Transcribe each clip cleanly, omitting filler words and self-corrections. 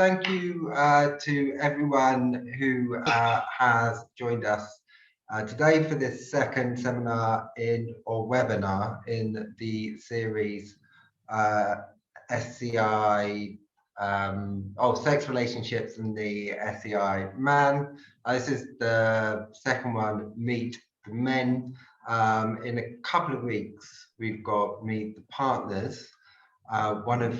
thank you to everyone who has joined us today for this second seminar or webinar in the series SCI, sex relationships and the SCI man. This is the second one, Meet the Men. In a couple of weeks, we've got Meet the Partners. One of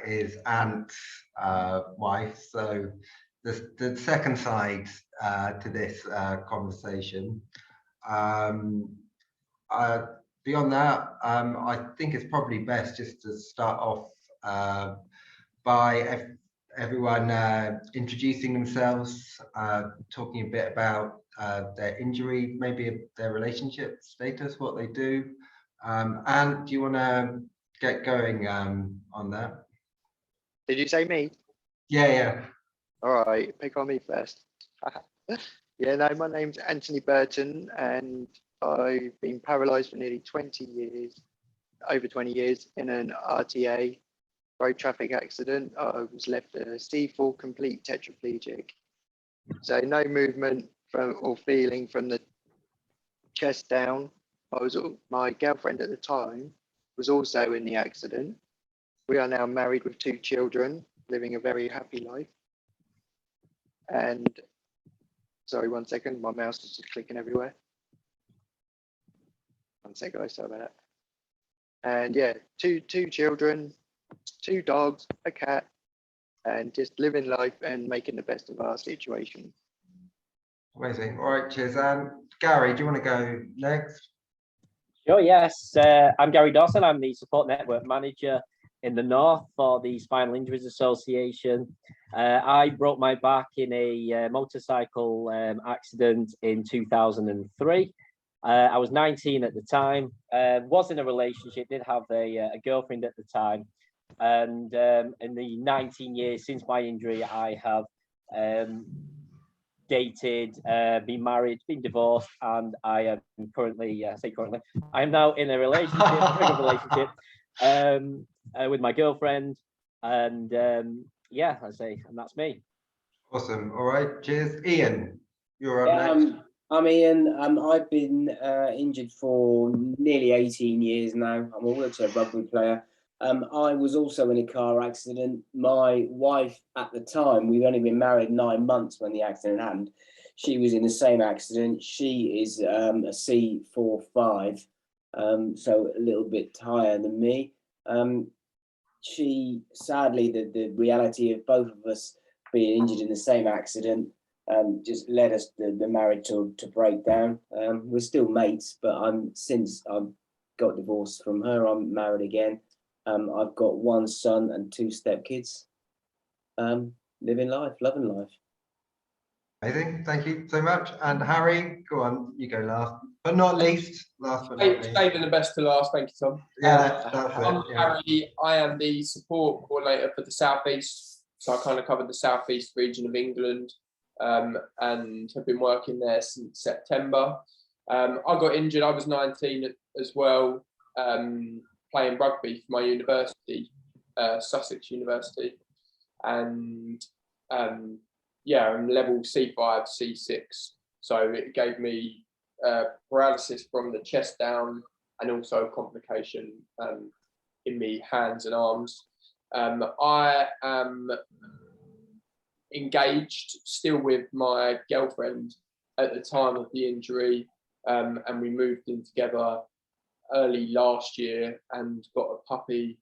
is Ant's wife. So the second side to this conversation. Beyond that, I think it's probably best just to start off by everyone introducing themselves, talking a bit about their injury, maybe their relationship status, what they do. And do you want to get going on that? Did you say me? Yeah. All right, pick on me first. Yeah, no, my name's Anthony Burton, and I've been paralysed for nearly 20 years, over 20 years, in an RTA, road traffic accident. I was left a C4 complete tetraplegic. So no movement or feeling from the chest down. My girlfriend at the time was also in the accident. We are now married with 2 children, living a very happy life. And sorry, 1 second, my mouse is just clicking everywhere. 1 second, guys, sorry about that. And yeah, two children, 2 dogs, a cat, and just living life and making the best of our situation. Amazing. All right, cheers. Gary, do you want to go next? Sure, yes. I'm Gary Dawson. I'm the support network manager in the North for the Spinal Injuries Association. I broke my back in a motorcycle accident in 2003. I was 19 at the time, was in a relationship, did have a girlfriend at the time. And in the 19 years since my injury, I have dated, been married, been divorced, and I am currently, I am now in a relationship, with my girlfriend, and yeah, I say, and that's me. Awesome. All right, cheers. Ian, you're up next. I'm Ian. I've been injured for nearly 18 years now. I'm a wheelchair rugby player. I was also in a car accident. My wife at the time, we'd only been married 9 months when the accident happened. She was in the same accident. She is a C45, so a little bit higher than me. She, sadly, the reality of both of us being injured in the same accident just led us, the marriage to break down. We're still mates, but since I got divorced from her, I'm married again. I've got 1 son and 2 stepkids. Living life, loving life. Amazing, thank you so much. And Harry, go on, you go last, but not least. Saving the best to last. Thank you, Tom. Yeah, that's I'm it. Harry. I am the support coordinator for the South East, so I kind of covered the South East region of England, and have been working there since September. I got injured. I was 19 as well, playing rugby for my university, Sussex University, and yeah, I'm level C5, C6. So it gave me paralysis from the chest down, and also complication in me hands and arms. I am engaged still with my girlfriend at the time of the injury, and we moved in together early last year and got a puppy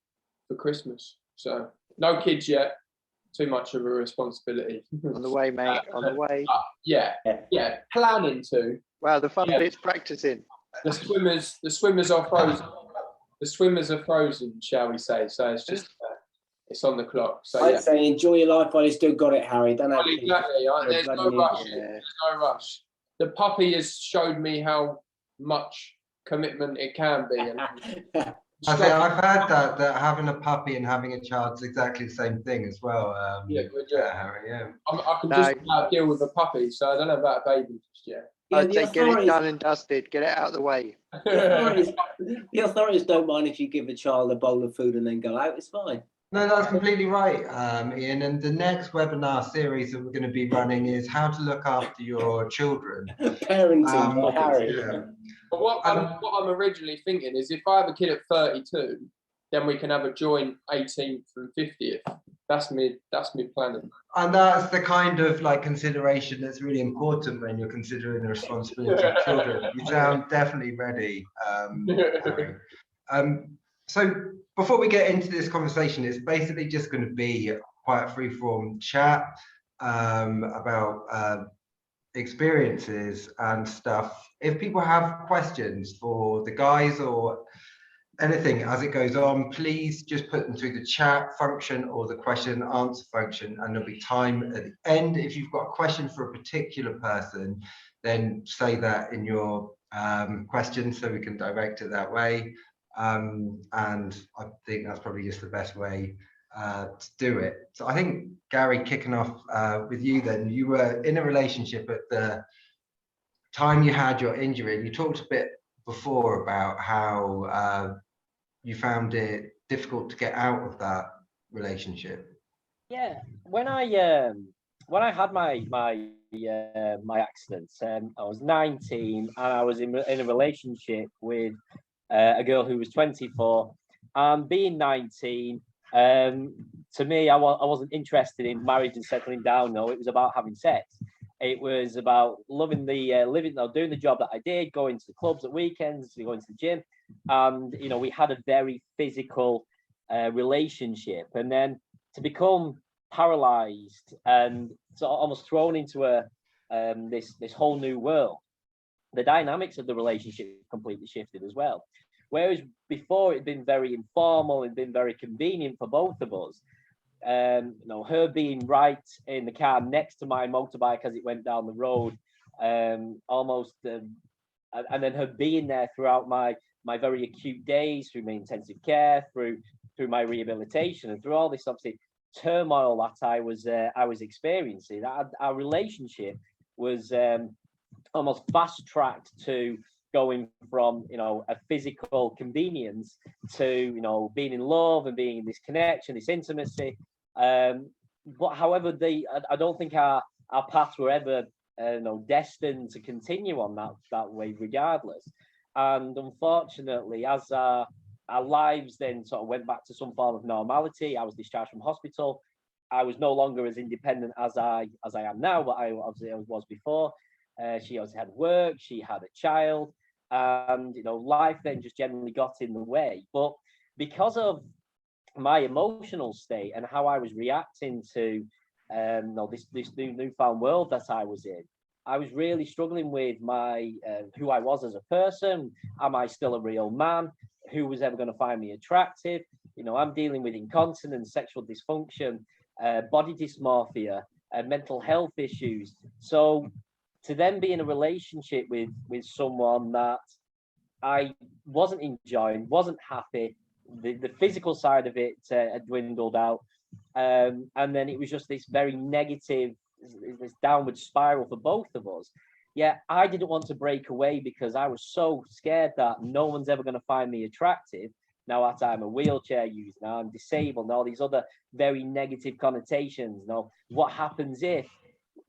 for Christmas. So no kids yet, too much of a responsibility. On the way, mate, on the way. Yeah, planning to. Wow, the fun bit's practicing. The swimmers are frozen. The swimmers are frozen, shall we say? So it's just it's on the clock. So I'd say enjoy your life while you still got it, Harry. Don't have exactly. There's no rush. There's no rush. The puppy has showed me how much commitment it can be. I've heard that having a puppy and having a child's exactly the same thing as well. Harry, yeah. I can just about deal with a puppy, so I don't know about a baby just yet. I'd say get it done and dusted, get it out of the way. The authorities don't mind if you give a child a bowl of food and then go out, it's fine. No, that's completely right, Ian. And the next webinar series that we're going to be running is how to look after your children. Parenting by Harry. Yeah. But what I'm originally thinking is if I have a kid at 32, then we can have a joint 18th and 50th. That's me planning. And that's the kind of like consideration that's really important when you're considering the responsibility of children. You sound definitely ready. Harry. So before we get into this conversation, it's basically just going to be quite a free-form chat about experiences and stuff. If people have questions for the guys or anything as it goes on, please just put them through the chat function or the question and answer function, and there'll be time at the end. If you've got a question for a particular person, then say that in your question so we can direct it that way. And I think that's probably just the best way to do it. So I think, Gary, kicking off with you then, you were in a relationship at the time you had your injury, and you talked a bit before about how you found it difficult to get out of that relationship. Yeah, when I had my accident, I was 19 and I was in a relationship with a girl who was 24. And being 19, to me, I wasn't interested in marriage and settling down. No, it was about having sex. It was about loving the living, doing the job that I did, going to the clubs at weekends, going to the gym, and we had a very physical relationship. And then to become paralyzed and sort of almost thrown into this whole new world, the dynamics of the relationship completely shifted as well. Whereas before it'd been very informal, it'd been very convenient for both of us. Her being right in the car next to my motorbike as it went down the road, and then her being there throughout my very acute days, through my intensive care, through my rehabilitation, and through all this obviously turmoil that I was experiencing. Our relationship was almost fast tracked to going from a physical convenience to being in love and being in this connection, this intimacy. But however, I don't think our paths were ever destined to continue on that way, regardless. And unfortunately, as our lives then sort of went back to some form of normality, I was discharged from hospital. I was no longer as independent as I am now, but I was before. She also had work, she had a child, and life then just generally got in the way. But because of my emotional state and how I was reacting to this newfound world that I was in, I was really struggling with my who I was as a person. Am I still a real man? Who was ever going to find me attractive? I'm dealing with incontinence, sexual dysfunction, body dysmorphia, mental health issues. So to then be in a relationship with someone that I wasn't enjoying, wasn't happy, the physical side of it had dwindled out, and then it was just this very negative, this downward spiral for both of us. Yeah, I didn't want to break away because I was so scared that no one's ever going to find me attractive. Now that I'm a wheelchair user, now I'm disabled, and all these other very negative connotations. What happens if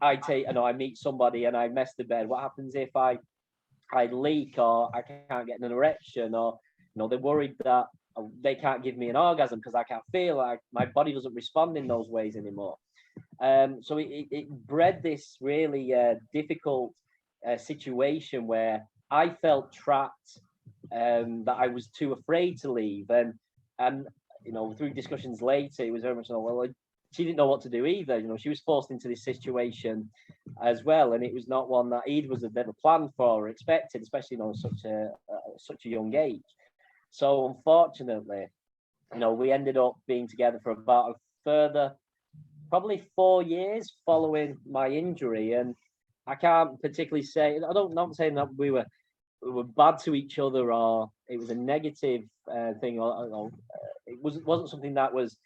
I meet somebody and I mess the bed? What happens if I leak, or I can't get an erection, or they're worried that they can't give me an orgasm because I can't feel, like my body doesn't respond in those ways anymore. So it bred this really difficult situation where I felt trapped, that I was too afraid to leave, and through discussions later, it was very much she didn't know what to do either. She was forced into this situation as well, and it was not one that either was ever planned for or expected, especially such a young age. So unfortunately, we ended up being together for about a further probably 4 years following my injury, and I can't particularly say, not saying that we were bad to each other or it was a negative thing, or it wasn't something that was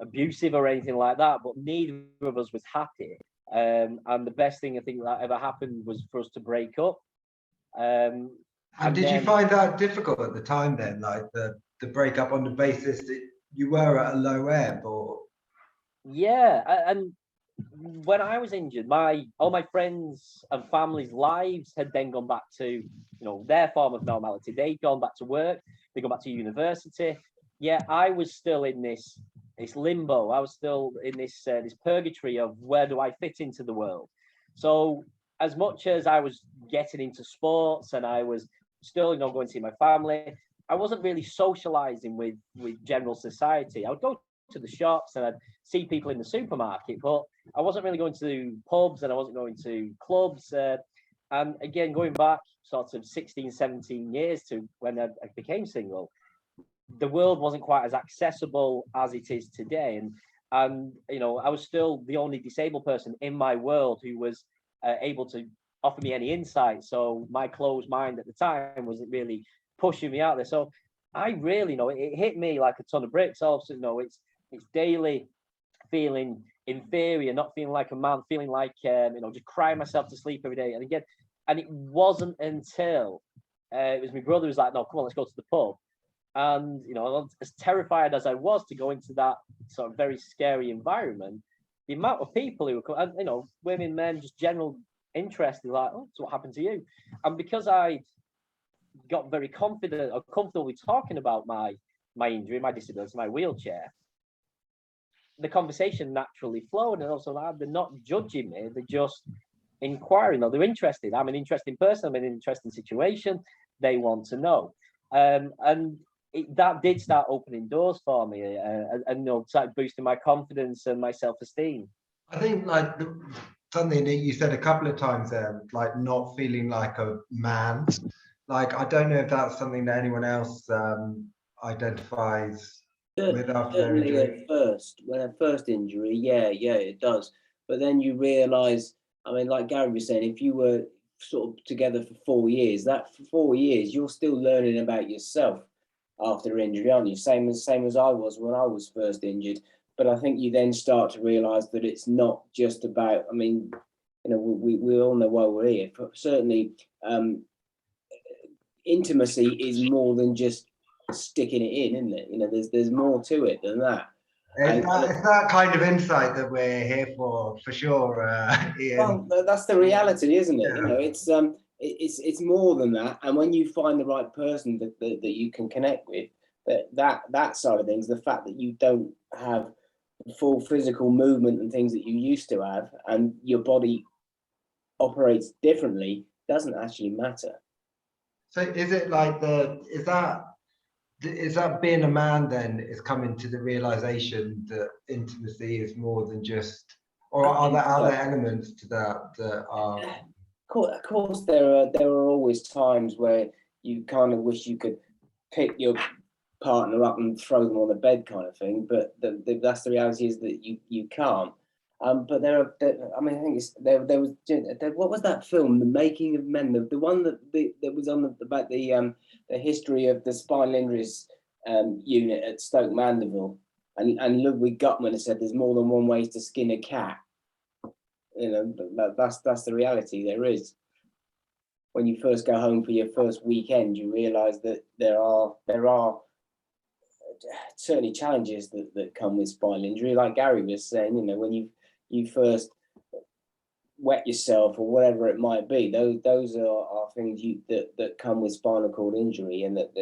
abusive or anything like that, but neither of us was happy, and the best thing I think that ever happened was for us to break up. And did you find that difficult at the time then, like the breakup, on the basis that you were at a low ebb, or Yeah, and when I was injured, all my friends and family's lives had then gone back to their form of normality. They'd gone back to work, they gone back to university. Yeah, I was still in this limbo. I was still in this purgatory of where do I fit into the world. So as much as I was getting into sports and I was still going to see my family, I wasn't really socializing with general society. I would go to the shops and I'd see people in the supermarket, but I wasn't really going to pubs and I wasn't going to clubs. And again, going back sort of 16, 17 years to when I became single, the world wasn't quite as accessible as it is today. And I was still the only disabled person in my world who was able to offer me any insight. So my closed mind at the time wasn't really pushing me out there. So I really it hit me like a ton of bricks. All of a sudden, it's daily feeling inferior, not feeling like a man, feeling like just crying myself to sleep every day. And it wasn't until it was my brother who was like, "No, come on, let's go to the pub." And as terrified as I was to go into that sort of very scary environment, the amount of people who were, and women, men, just general interest, like, "Oh, so what happened to you?" And because I got very confident or comfortable talking about my injury, my disability, my wheelchair, the conversation naturally flowed. And also, they're not judging me; they're just inquiring. They're interested. I'm an interesting person. I'm in an interesting situation. They want to know, and that did start opening doors for me, and started boosting my confidence and my self-esteem. I think like something that you said a couple of times there, like not feeling like a man. Like I don't know if that's something that anyone else identifies with after their Certainly injury. when a first injury, yeah, it does. But then you realise, I mean, like Gary was saying, if you were sort of together for 4 years, that for 4 years, you're still learning about yourself after injury, aren't you? Same as I was when I was first injured. But I think you then start to realise that it's not just about, I mean, we all know why we're here. But certainly, intimacy is more than just sticking it in, isn't it? There's more to it than that. It's that kind of insight that we're here for sure, Ian. Well, that's the reality, isn't it? Yeah. It's more than that. And when you find the right person that you can connect with, that side of things, the fact that you don't have full physical movement and things that you used to have, and your body operates differently, doesn't actually matter. So is it like is that being a man then is coming to the realization that intimacy is more than just, or are there other elements to that are? Of course, there are always times where you kind of wish you could pick your partner up and throw them on the bed, kind of thing. But that's the reality, is that you can't. But I mean, I think there was what was that film, The Making of Men, the one that was on about the history of the spinal injuries unit at Stoke Mandeville, and Ludwig Gutmann has said there's more than one way to skin a cat. That's the reality. There is. When you first go home for your first weekend, you realise that there are certainly challenges that come with spinal injury. Like Gary was saying, when you first wet yourself or whatever it might be, those are things that come with spinal cord injury, and that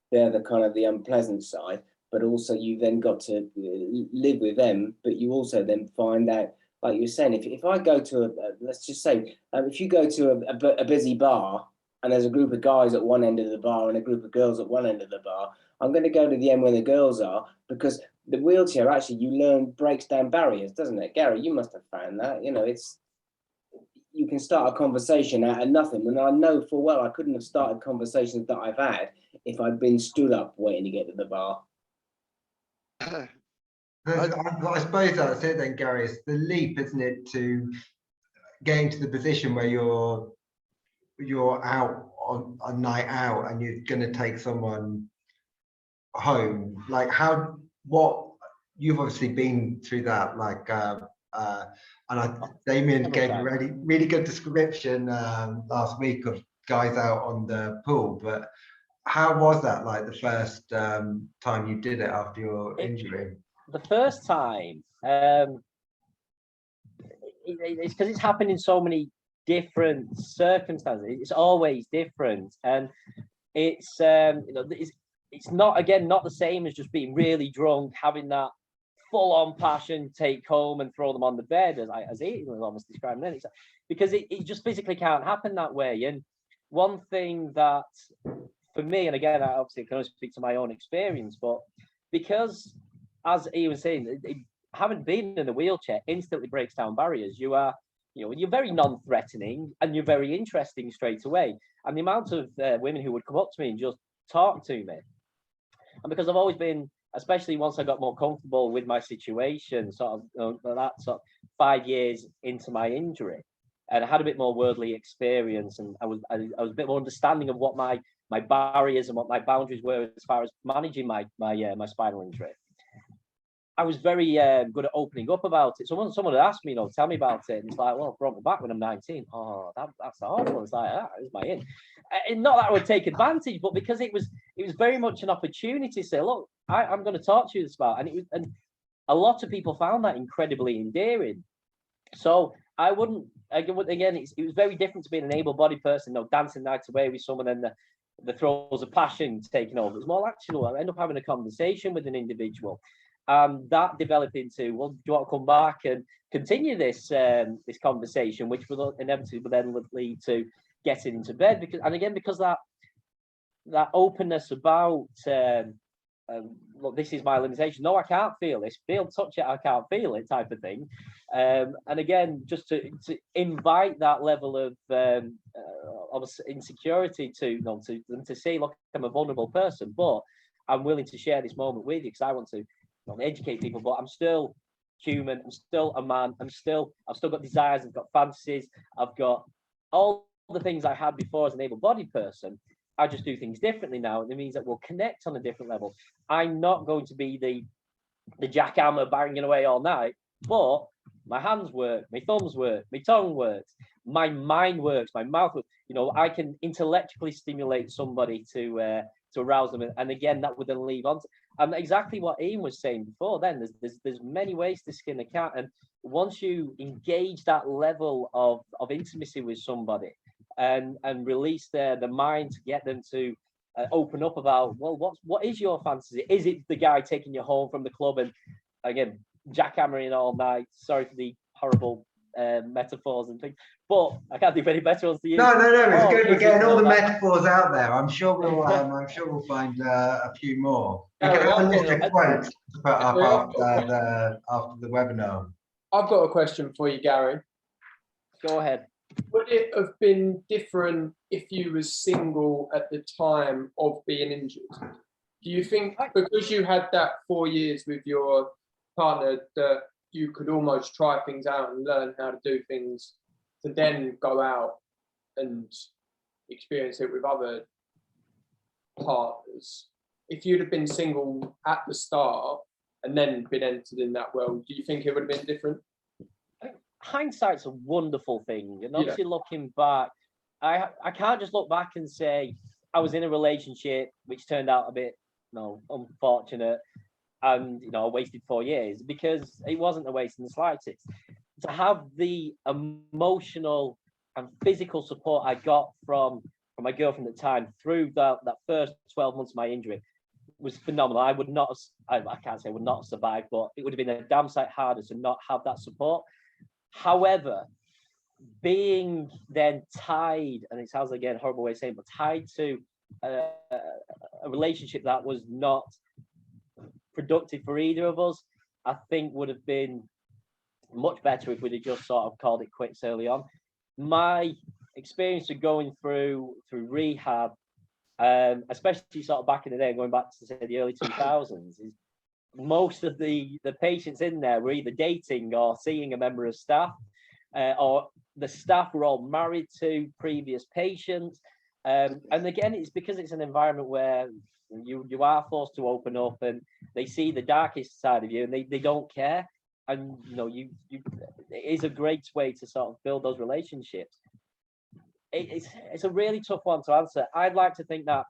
they're the kind of the unpleasant side. But also you then got to live with them. But you also then find out, like you were saying, if I go to let's just say, if you go to a busy bar and there's a group of guys at one end of the bar and a group of girls at one end of the bar, I'm going to go to the end where the girls are, because the wheelchair, actually, you learn, breaks down barriers, doesn't it? Gary, you must have found that. You can start a conversation out of nothing. And I know full well I couldn't have started conversations that I've had if I'd been stood up waiting to get to the bar. I suppose that's it then, Gary. It's the leap, isn't it, to getting to the position where you're out on a night out and you're going to take someone home. Like what you've obviously been through that, like Damien gave a really good description last week of guys out on the pool, but how was that like the first time you did it after your injury? The first time, it's because it's happened in so many different circumstances. It's always different, and it's it's not, again, not the same as just being really drunk, having that full-on passion, take home and throw them on the bed, as Ian was almost describing then. It's because it just physically can't happen that way. And one thing that, for me, and again, I obviously can only speak to my own experience, but because, as Ian was saying, having been in a wheelchair instantly breaks down barriers. You are, you're very non-threatening and you're very interesting straight away. And the amount of women who would come up to me and just talk to me, and because I've always been, especially once I got more comfortable with my situation, sort of that sort of 5 years into my injury, and I had a bit more worldly experience, and I was a bit more understanding of what my barriers and what my boundaries were as far as managing my spinal injury. I was very good at opening up about it. Someone had asked me, tell me about it. And it's like, well, I broke my back when I'm 19. Oh, that's awful. It's like, that is my in. And not that I would take advantage, but because it was very much an opportunity to say, look, I'm going to talk to you about. And a lot of people found that incredibly endearing. So I wouldn't, again, it was very different to being an able-bodied person, dancing night away with someone and the throes of passion taking over. It was more actual. I end up having a conversation with an individual. That developed into, well, do you want to come back and continue this this conversation, which will inevitably then lead to getting into bed? Because that openness about, look, this is my limitation. No, I can't feel this. Touch it, I can't feel it, type of thing. And again, just to invite that level of insecurity to them to say, look, I'm a vulnerable person, but I'm willing to share this moment with you because I want to educate people, but I'm still human. I'm still a man. I've still got desires. I've got fantasies. I've got all the things I had before as an able-bodied person. I just do things differently now, and it means that we'll connect on a different level. I'm not going to be the jackhammer banging away all night, but my hands work, my thumbs work, my tongue works, my mind works, my mouth works. I can intellectually stimulate somebody to arouse them, and again, that would then leave on. And exactly what Ian was saying before. Then there's many ways to skin a cat, and once you engage that level of intimacy with somebody, and release the mind to get them to open up about, well, what is your fantasy? Is it the guy taking you home from the club and again jackhammering all night? Sorry for the horrible metaphors and things, but I can't do any better ones to use. No, it's good. We're getting all the metaphors out there. I'm sure we'll find a few more. We can have a list of quotes to put up after the webinar. I've got a question for you, Gary. Go ahead. Would it have been different if you were single at the time of being injured? Do you think because you had that 4 years with your partner that you could almost try things out and learn how to do things to then go out and experience it with other partners? If you'd have been single at the start and then been entered in that world, do you think it would have been different? Hindsight's a wonderful thing, and obviously looking back, I can't just look back and say I was in a relationship which turned out a bit unfortunate, and I wasted 4 years, because it wasn't a waste in the slightest. To have the emotional and physical support I got from my girlfriend at the time through that first 12 months of my injury was phenomenal. I would not have, I can't say I would not have survived, but it would have been a damn sight harder to not have that support. However, being then tied, and it sounds again a horrible way of saying, but tied to a relationship that was not productive for either of us, I think would have been much better if we'd have just sort of called it quits early on. My experience of going through rehab, especially sort of back in the day, going back to say the early 2000s, is most of the patients in there were either dating or seeing a member of staff, or the staff were all married to previous patients. And again, it's because it's an environment where you are forced to open up, and they see the darkest side of you, and they don't care. And it is a great way to sort of build those relationships. It's a really tough one to answer. I'd like to think that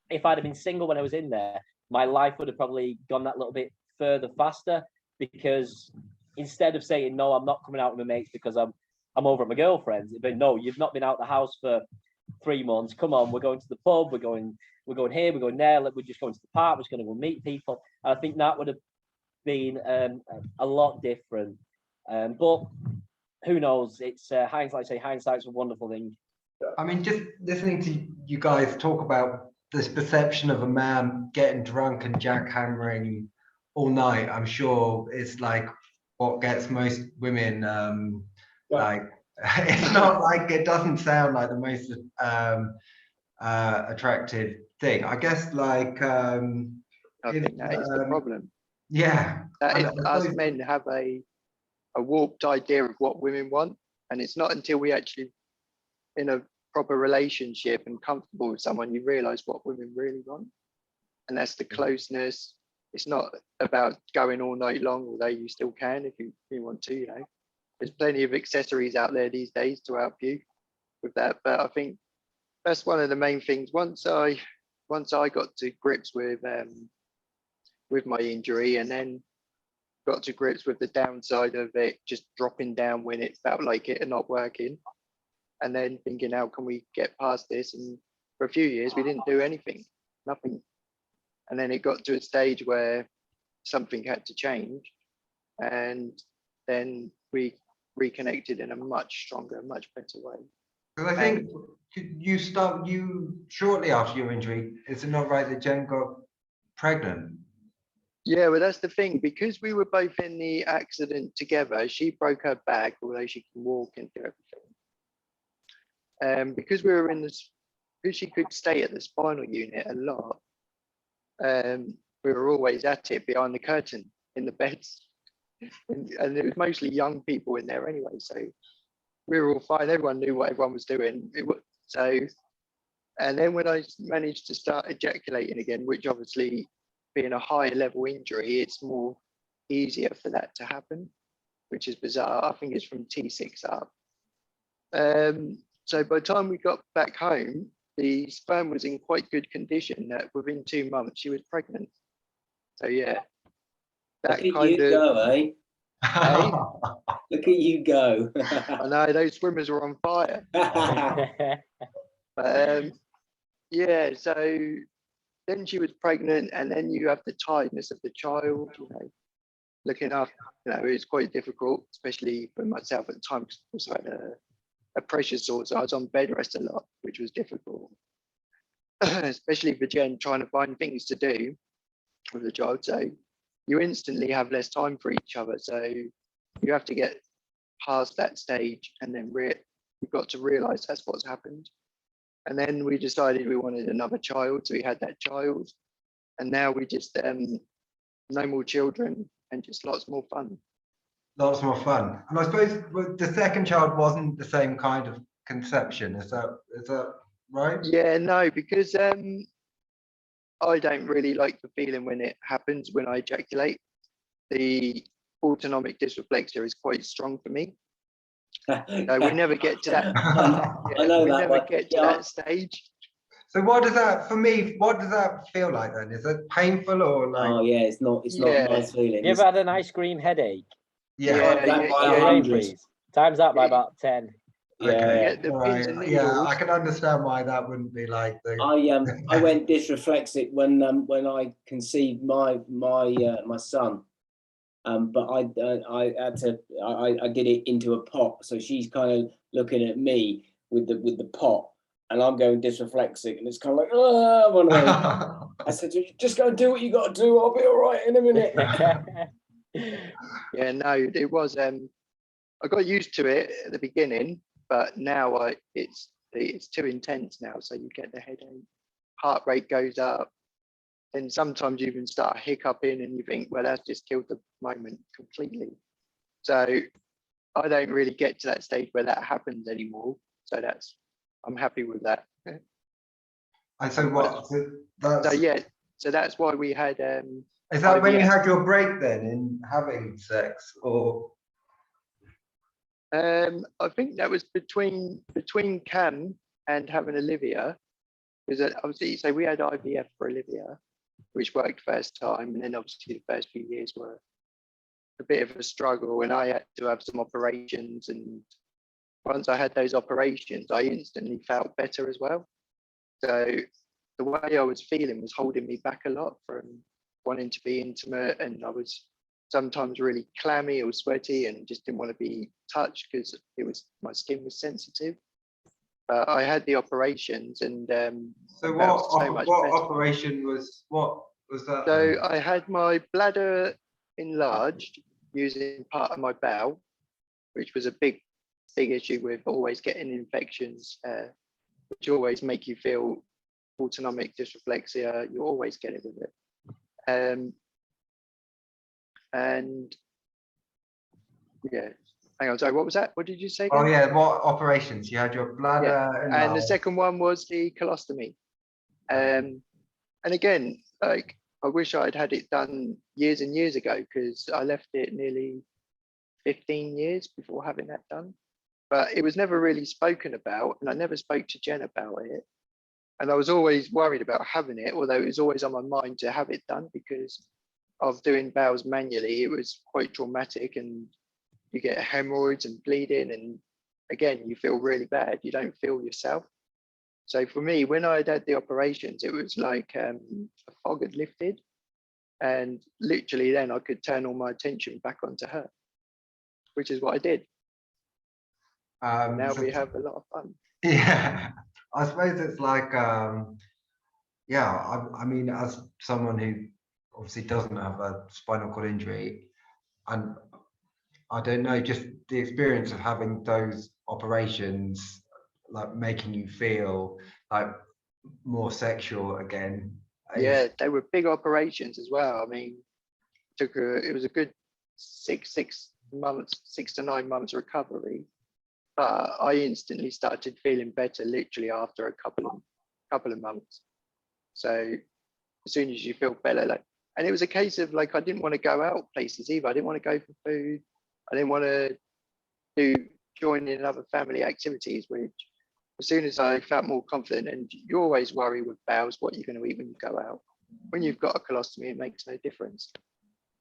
if I'd have been single when I was in there, my life would have probably gone that little bit further faster, because instead of saying no, I'm not coming out with my mates because I'm over at my girlfriend's, it'd be, no, you've not been out the house for 3 months. Come on, we're going to the pub, we're going here, we're going there, we're just going to the park, we're just going to go meet people. And I think that would have been a lot different. But who knows? It's hindsight. Say hindsight's a wonderful thing. I mean, just listening to you guys talk about this perception of a man getting drunk and jackhammering all night, I'm sure it's like what gets most women like. It's not like, it doesn't sound like the most attractive thing. I guess like I think that is the problem. Yeah, That is, us men have a warped idea of what women want, and it's not until we actually in a proper relationship and comfortable with someone you realize what women really want, and that's the closeness. It's not about going all night long, although you still can if you want to, you know. There's plenty of accessories out there these days to help you with that, but I think that's one of the main things. Once I got to grips with my injury, and then got to grips with the downside of it just dropping down when it felt like it and not working, and then thinking, how can we get past this? And for a few years we didn't do anything, nothing, and then it got to a stage where something had to change, and then we reconnected in a much stronger, much better way. Because I think you shortly after your injury, is it not right that Jen got pregnant? Yeah, well, that's the thing, because we were both in the accident together. She broke her back, although she can walk and do everything. Because we were in this, because she could stay at the spinal unit a lot, we were always at it behind the curtain in the beds. And it was mostly young people in there anyway, so we were all fine. Everyone knew what everyone was doing. And then when I managed to start ejaculating again, which obviously being a higher level injury, it's more easier for that to happen, which is bizarre. I think it's from T6 up. So by the time we got back home, the sperm was in quite good condition. That within 2 months she was pregnant. So yeah, that Look at kind you of go, eh? Hey? Look at you go. I know those swimmers were on fire. Yeah, so then she was pregnant, and then you have the tiredness of the child, you know, looking after, you know, it's quite difficult, especially for myself at the time, because I had a pressure sore, so I was on bed rest a lot, which was difficult, especially for Jen trying to find things to do with the child. So you instantly have less time for each other. So you have to get past that stage, and then you've got to realize that's what's happened. And then we decided we wanted another child, so we had that child, and now we just no more children and just lots more fun. Lots more fun. And I suppose the second child wasn't the same kind of conception. Is that right? Yeah, no, because I don't really like the feeling when it happens, when I ejaculate. The autonomic dysreflexia is quite strong for me. No, we never get to that. I know we that never one. get to that stage. So what does that feel like then? Is it painful or like? Oh yeah, it's not a nice feeling. You ever had an ice cream headache? Yeah. Times that by about 10. Okay. The pins and Yeah, needles. I can understand why that wouldn't be like the. I went dysreflexic when I conceived my son. But I did it into a pot, so she's kind of looking at me with the pot, and I'm going dysreflexic, and it's kind of like, oh, I said, just go and do what you got to do. I'll be all right in a minute. Yeah, no, it was. I got used to it at the beginning, but now it's too intense now. So you get the headache, heart rate goes up, and sometimes you even start hiccuping, and you think, well, that's just killed the moment completely. So I don't really get to that stage where that happens anymore. So I'm happy with that. And so what? So that's why we had. Is that when you had your break then in having sex, or? I think that was between Cam and having Olivia. Because obviously, so we had IVF for Olivia, which worked first time, and then obviously the first few years were a bit of a struggle, and I had to have some operations. And once I had those operations, I instantly felt better as well. So the way I was feeling was holding me back a lot from wanting to be intimate, and I was sometimes really clammy or sweaty and just didn't want to be touched because my skin was sensitive. But I had the operations, and So what operation was that? So I had my bladder enlarged using part of my bowel, which was a big issue with always getting infections, which always make you feel autonomic dysreflexia. You always get it with it. And yeah, hang on, sorry, what was that? What did you say again? Oh yeah, what operations? You had your bladder. Yeah. And the second one was the colostomy. And again, like, I wish I'd had it done years and years ago, because I left it nearly 15 years before having that done. But it was never really spoken about, and I never spoke to Jen about it. And I was always worried about having it, although it was always on my mind to have it done because of doing bowels manually. It was quite traumatic, and you get hemorrhoids and bleeding, and again, you feel really bad. You don't feel yourself. So for me, when I had the operations, it was like a fog had lifted, and literally then I could turn all my attention back onto her, which is what I did. Now we have a lot of fun. Yeah, I suppose it's like, yeah, I mean, as someone who obviously doesn't have a spinal cord injury, and I don't know, just the experience of having those operations, like making you feel like more sexual again. Yeah, they were big operations as well. I mean, it was a good 6 to 9 months recovery, but I instantly started feeling better literally after a couple of months. So as soon as you feel better, like, and it was a case of like, I didn't want to go out places either. I didn't want to go for food. I didn't want to join in other family activities, which as soon as I felt more confident, and you always worry with bowels what you're going to eat when you go out. When you've got a colostomy, it makes no difference.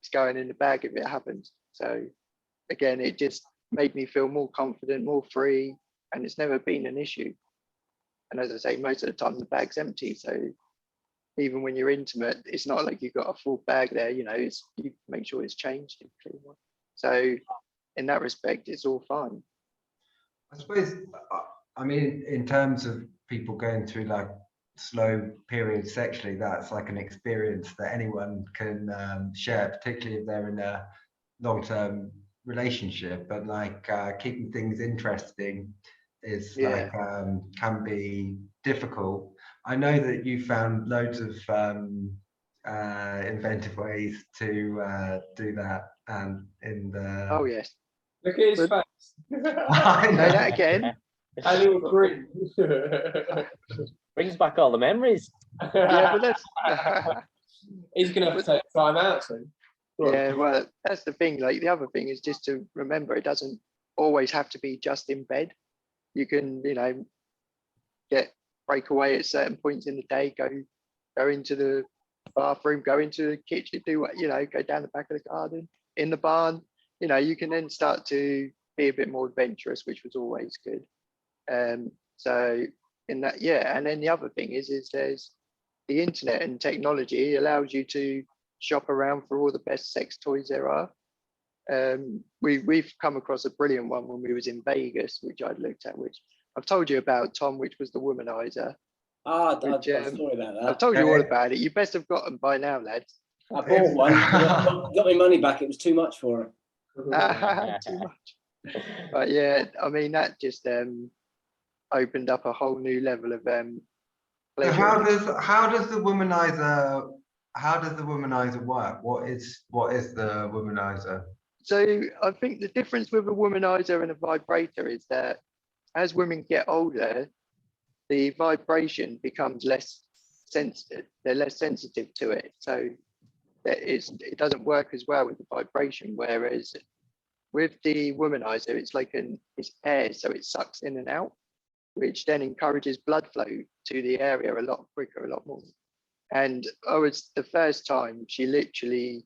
It's going in the bag if it happens. So again, it just made me feel more confident, more free, and it's never been an issue. And as I say, most of the time the bag's empty. So even when you're intimate, it's not like you've got a full bag there, you make sure it's changed. So in that respect, it's all fine. I suppose, I mean, in terms of people going through like slow periods sexually, that's like an experience that anyone can share, particularly if they're in a long-term relationship. But like keeping things interesting is like can be difficult. I know that you found loads of inventive ways to do that, and in the oh yes, look at his face. I know. Say that again. A little grin. Brings back all the memories. Yeah, but that's He's gonna have to take time out soon. yeah, well, that's the thing. Like, the other thing is just to remember, it doesn't always have to be just in bed. You can, break away at certain points in the day, go into the bathroom, go into the kitchen, do what, go down the back of the garden, in the barn. You can then start to be a bit more adventurous, which was always good. So in that, yeah. And then the other thing is there's the internet, and technology allows you to shop around for all the best sex toys there are. We've come across a brilliant one when we was in Vegas, which I'd looked at, which I've told you about, Tom, which was the womanizer. I've got a story about that. I've told you all about it. You best have got them by now, lads. I bought one. got my money back. It was too much for it. Too much. But yeah, I mean, that just opened up a whole new level of So how does the womanizer work? What is the womanizer? So I think the difference with a womanizer and a vibrator is that as women get older, the vibration becomes less sensitive. They're less sensitive to it. So it doesn't work as well with the vibration. Whereas with the womanizer, it's like it's air, so it sucks in and out. which then encourages blood flow to the area a lot quicker, a lot more. And I was the first time she literally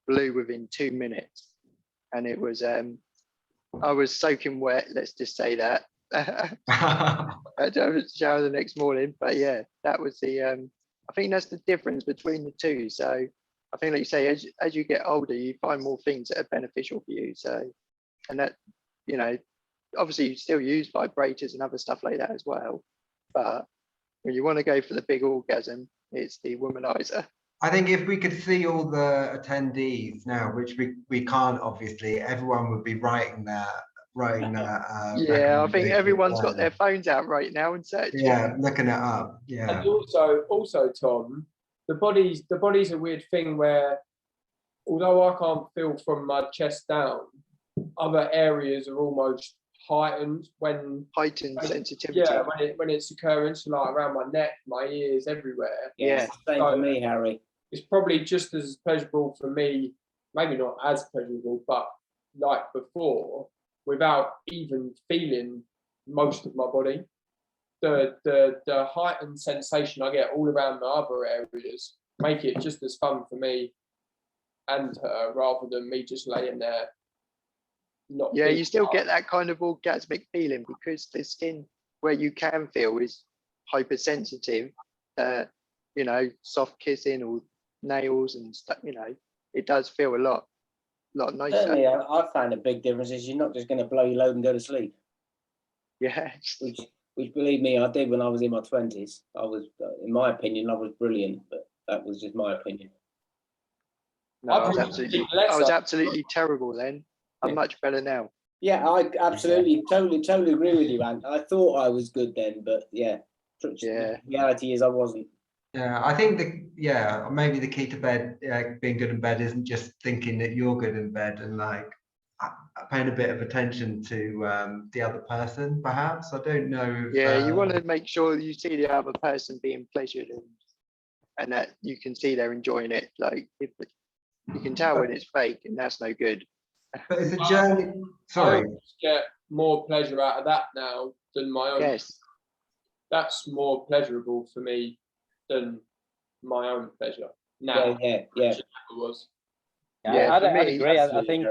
blew within 2 minutes, and it was I was soaking wet. Let's just say that. I don't shower the next morning, but yeah, that was the. I think that's the difference between the two. So I think, like you say, as you get older, you find more things that are beneficial for you. So, and that, you know, obviously you still use vibrators and other stuff like that as well, but when you want to go for the big orgasm, it's the womanizer. I think if we could see all the attendees now, which we can't, obviously, everyone would be writing that. Yeah, I think everyone's got their phones out right now and searching. Yeah, looking it up. Yeah. And also, Tom, the body's a weird thing where, although I can't feel from my chest down, other areas are almost heightened heightened sensitivity. Yeah, when it's occurring, so like around my neck, my ears, everywhere. Yeah, same for me, Harry. It's probably just as pleasurable for me, maybe not as pleasurable, but like before, without even feeling most of my body. The heightened sensation I get all around the other areas make it just as fun for me and her, rather than me just laying there. Yeah, you still get that kind of orgasmic feeling because the skin where you can feel is hypersensitive. You know, soft kissing or nails and stuff. You know, it does feel a lot nicer. Certainly, I found a big difference is you're not just going to blow your load and go to sleep. Yeah. Which believe me, I did when I was in my 20s. I was, in my opinion, I was brilliant, but that was just my opinion. No, I was absolutely terrible then. I'm much better now. Yeah, I absolutely, totally agree with you, Ant. I thought I was good then, but yeah, the reality is I wasn't. Yeah, I think maybe the key to bed, being good in bed, isn't just thinking that you're good in bed and like paying a bit of attention to the other person, perhaps. I don't know. Yeah, you want to make sure you see the other person being pleasured and that you can see they're enjoying it. Like you can tell when it's fake, and that's no good. But it's a journey. Sorry. I get more pleasure out of that now than my own. Yes. That's more pleasurable for me than my own pleasure now. Yeah. Was. Yeah, I'd agree. I think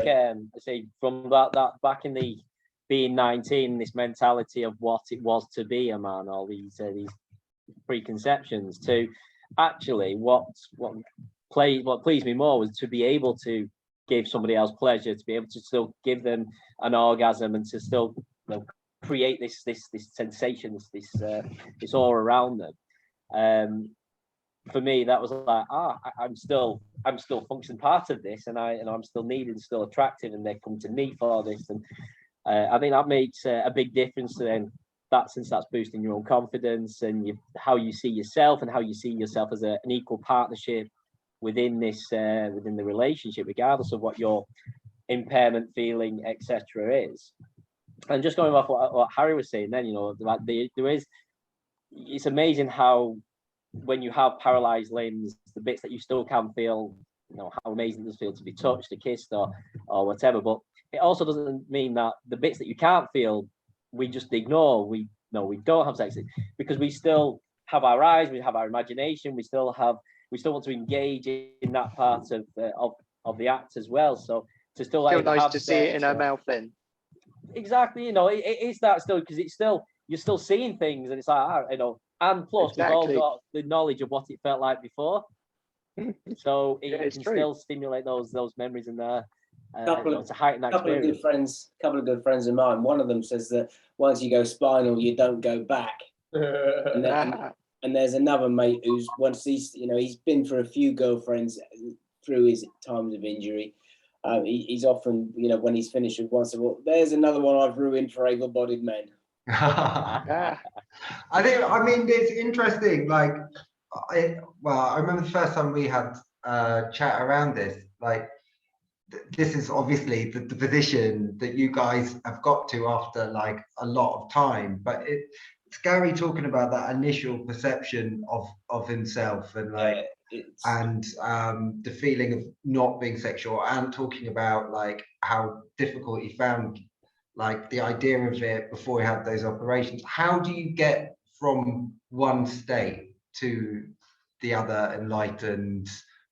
say from that back in the being 19, this mentality of what it was to be a man, all these preconceptions, to actually what pleased me more was to be able to give somebody else pleasure, to be able to still give them an orgasm, and to still create this sensation, this aura around them. For me, that was like, I'm still functioning part of this, and I'm still needed, still attractive, and they come to me for this, and I think that makes a big difference to them. Since that's boosting your own confidence and how you see yourself, and how you see yourself as an equal partnership within this within the relationship, regardless of what your impairment, feeling, etc. is. And just going off what Harry was saying, then it's amazing how when you have paralyzed limbs, the bits that you still can feel, how amazing it does feel to be touched, or kissed, or whatever. But it also doesn't mean that the bits that you can't feel, we just ignore. We don't have sex, because we still have our eyes, we have our imagination, we still want to engage in that part of the act as well. So to still nice to see it in our mouth then. Exactly, it is that still, because you're still seeing things, and it's like, and plus exactly. We've all got the knowledge of what it felt like before, so it can still stimulate those memories in there. To heighten that experience. Couple of good friends of mine. One of them says that once you go spinal, you don't go back. And there's another mate who's once he's been for a few girlfriends through his times of injury. He's often, when he's finished with one, said, "Well, there's another one I've ruined for able-bodied men." I mean, it's interesting. Like, I remember the first time we had a chat around this. Like, this is obviously the position that you guys have got to after like a lot of time, but it's Gary talking about that initial perception of himself, and like the feeling of not being sexual, and talking about like how difficult he found like the idea of it before we had those operations. How do you get from one state to the other enlightened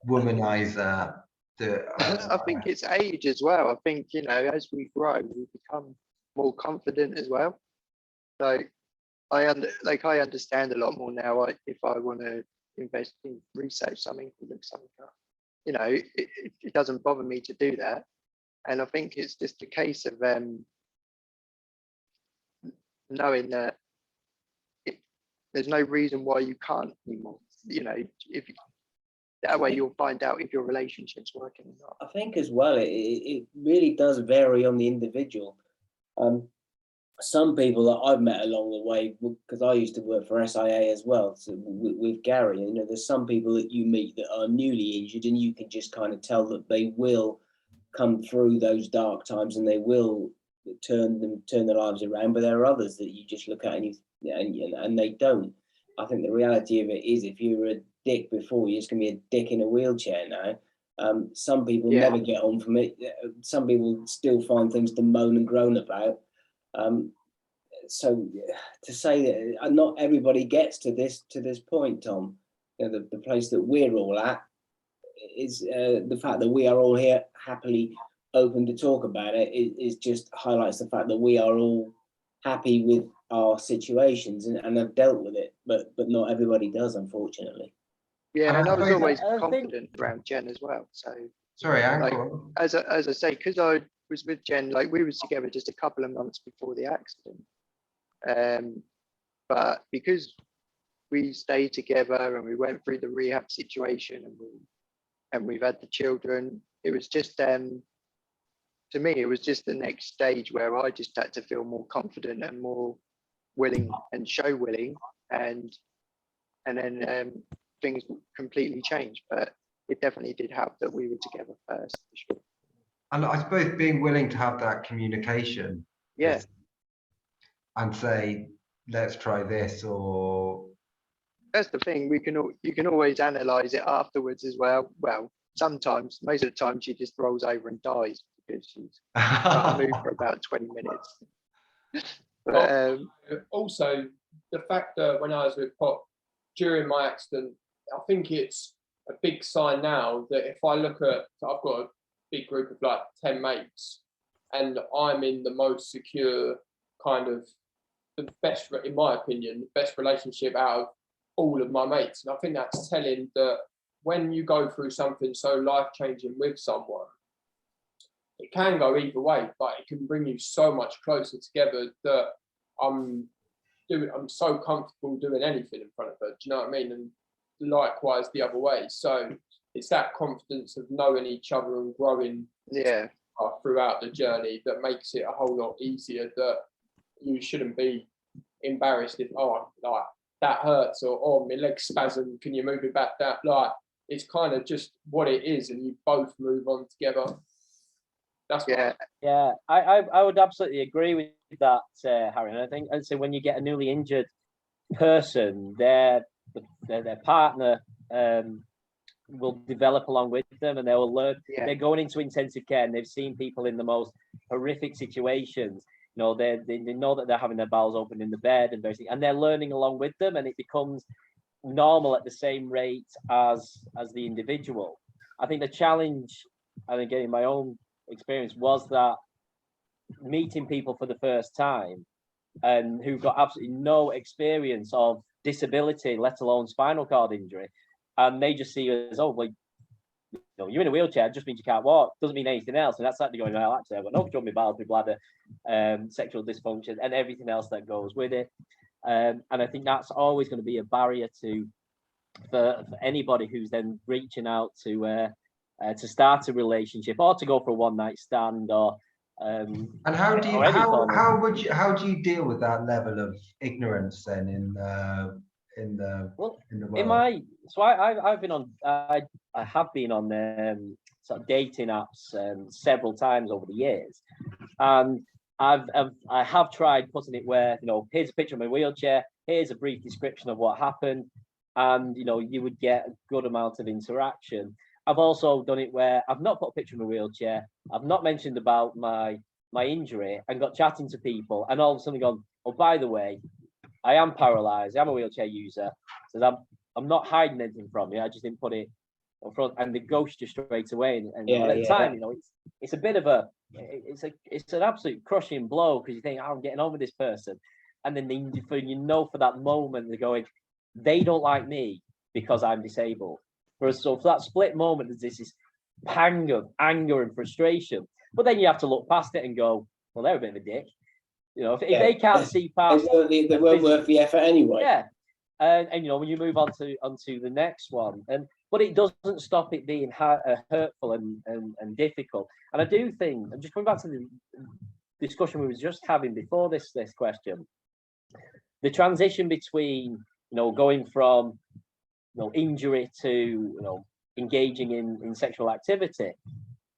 womanizer? I think it's age as well. I think, you know, as we grow, we become more confident as well. So I understand a lot more now. If I want to invest in research something, look something up, you know, it doesn't bother me to do that. And I think it's just a case of knowing that there's no reason why you can't anymore. You know, if that way you'll find out if your relationship's working or not. I think as well, it really does vary on the individual. Some people that I've met along the way, because I used to work for SIA as well, so with Gary, you know, there's some people that you meet that are newly injured, and you can just kind of tell that they will come through those dark times and they will turn their lives around. But there are others that you just look at and they don't. I think the reality of it is, if you were a dick before, you're just going to be a dick in a wheelchair now. Some people never get on from it. Some people still find things to moan and groan about. So to say that not everybody gets to this point, Tom, you know, the place that we're all at is the fact that we are all here happily open to talk about it is just highlights the fact that we are all happy with our situations and have dealt with it, but not everybody does, unfortunately. Yeah, and I was always confident around Jen as well. So sorry, like, as I say, because I was with Jen, like we was together just a couple of months before the accident. But because we stayed together and we went through the rehab situation and we've had the children, it was just to me, it was just the next stage where I just had to feel more confident and more willing and show willing, and then things completely changed. But it definitely did help that we were together first, for sure. And I suppose being willing to have that communication, and say, let's try this, or that's the thing. You can always analyze it afterwards as well. Well, sometimes, most of the time, she just rolls over and dies because she's can't move for about 20 minutes. But also, the fact that when I was with Pop during my accident, I think it's a big sign now that if I look at, I've got a big group of like 10 mates, and I'm in the most secure kind of the best, in my opinion, the best relationship out of all of my mates. And I think that's telling that when you go through something so life-changing with someone, it can go either way, but it can bring you so much closer together that I'm so comfortable doing anything in front of her. Do you know what I mean? And likewise the other way. So it's that confidence of knowing each other and growing throughout the journey that makes it a whole lot easier, that you shouldn't be embarrassed if, oh, like that hurts, or oh, my leg spasm, can you move it back? That, like, it's kind of just what it is, and you both move on together. That's I would absolutely agree with that, Harry. And I think I'd say when you get a newly injured person, their partner will develop along with them, and they will learn. They're going into intensive care, and they've seen people in the most horrific situations. You know, they know that they're having their bowels open in the bed and everything, and they're learning along with them, and it becomes normal at the same rate as the individual. I think the challenge, and again in my own experience, was that meeting people for the first time and who've got absolutely no experience of disability, let alone spinal cord injury, and they just see you as, oh, well, you know, you're in a wheelchair, it just means you can't walk, doesn't mean anything else. And that's like going, well, actually, I've got no control of my bowels, my bladder, sexual dysfunction, and everything else that goes with it. And I think that's always going to be a barrier for anybody who's then reaching out to start a relationship or to go for a one-night stand, or and how do you deal with that level of ignorance then in the world? I've been on I have been on sort of dating apps several times over the years, and I have tried putting it where, you know, here's a picture of my wheelchair, here's a brief description of what happened, and you know, you would get a good amount of interaction. I've also done it where I've not put a picture of my wheelchair, I've not mentioned about my my injury and got chatting to people, and all of a sudden gone, oh, by the way, I am paralysed. I'm a wheelchair user. So I'm not hiding anything from you. I just didn't put it up front, and they ghost you straight away. And at the time, it's a bit of it's an absolute crushing blow, because you think, oh, I'm getting on with this person, and then for that moment they're going, they don't like me because I'm disabled. So for that split moment, there's this pang of anger and frustration. But then you have to look past it and go, well, they're a bit of a dick. If they can't see past, they weren't worth the effort anyway. Yeah, and when you move on to the next one, but it doesn't stop it being hurtful and difficult. And I do think, I'm just coming back to the discussion we were just having before this question, the transition between going from injury to engaging in sexual activity.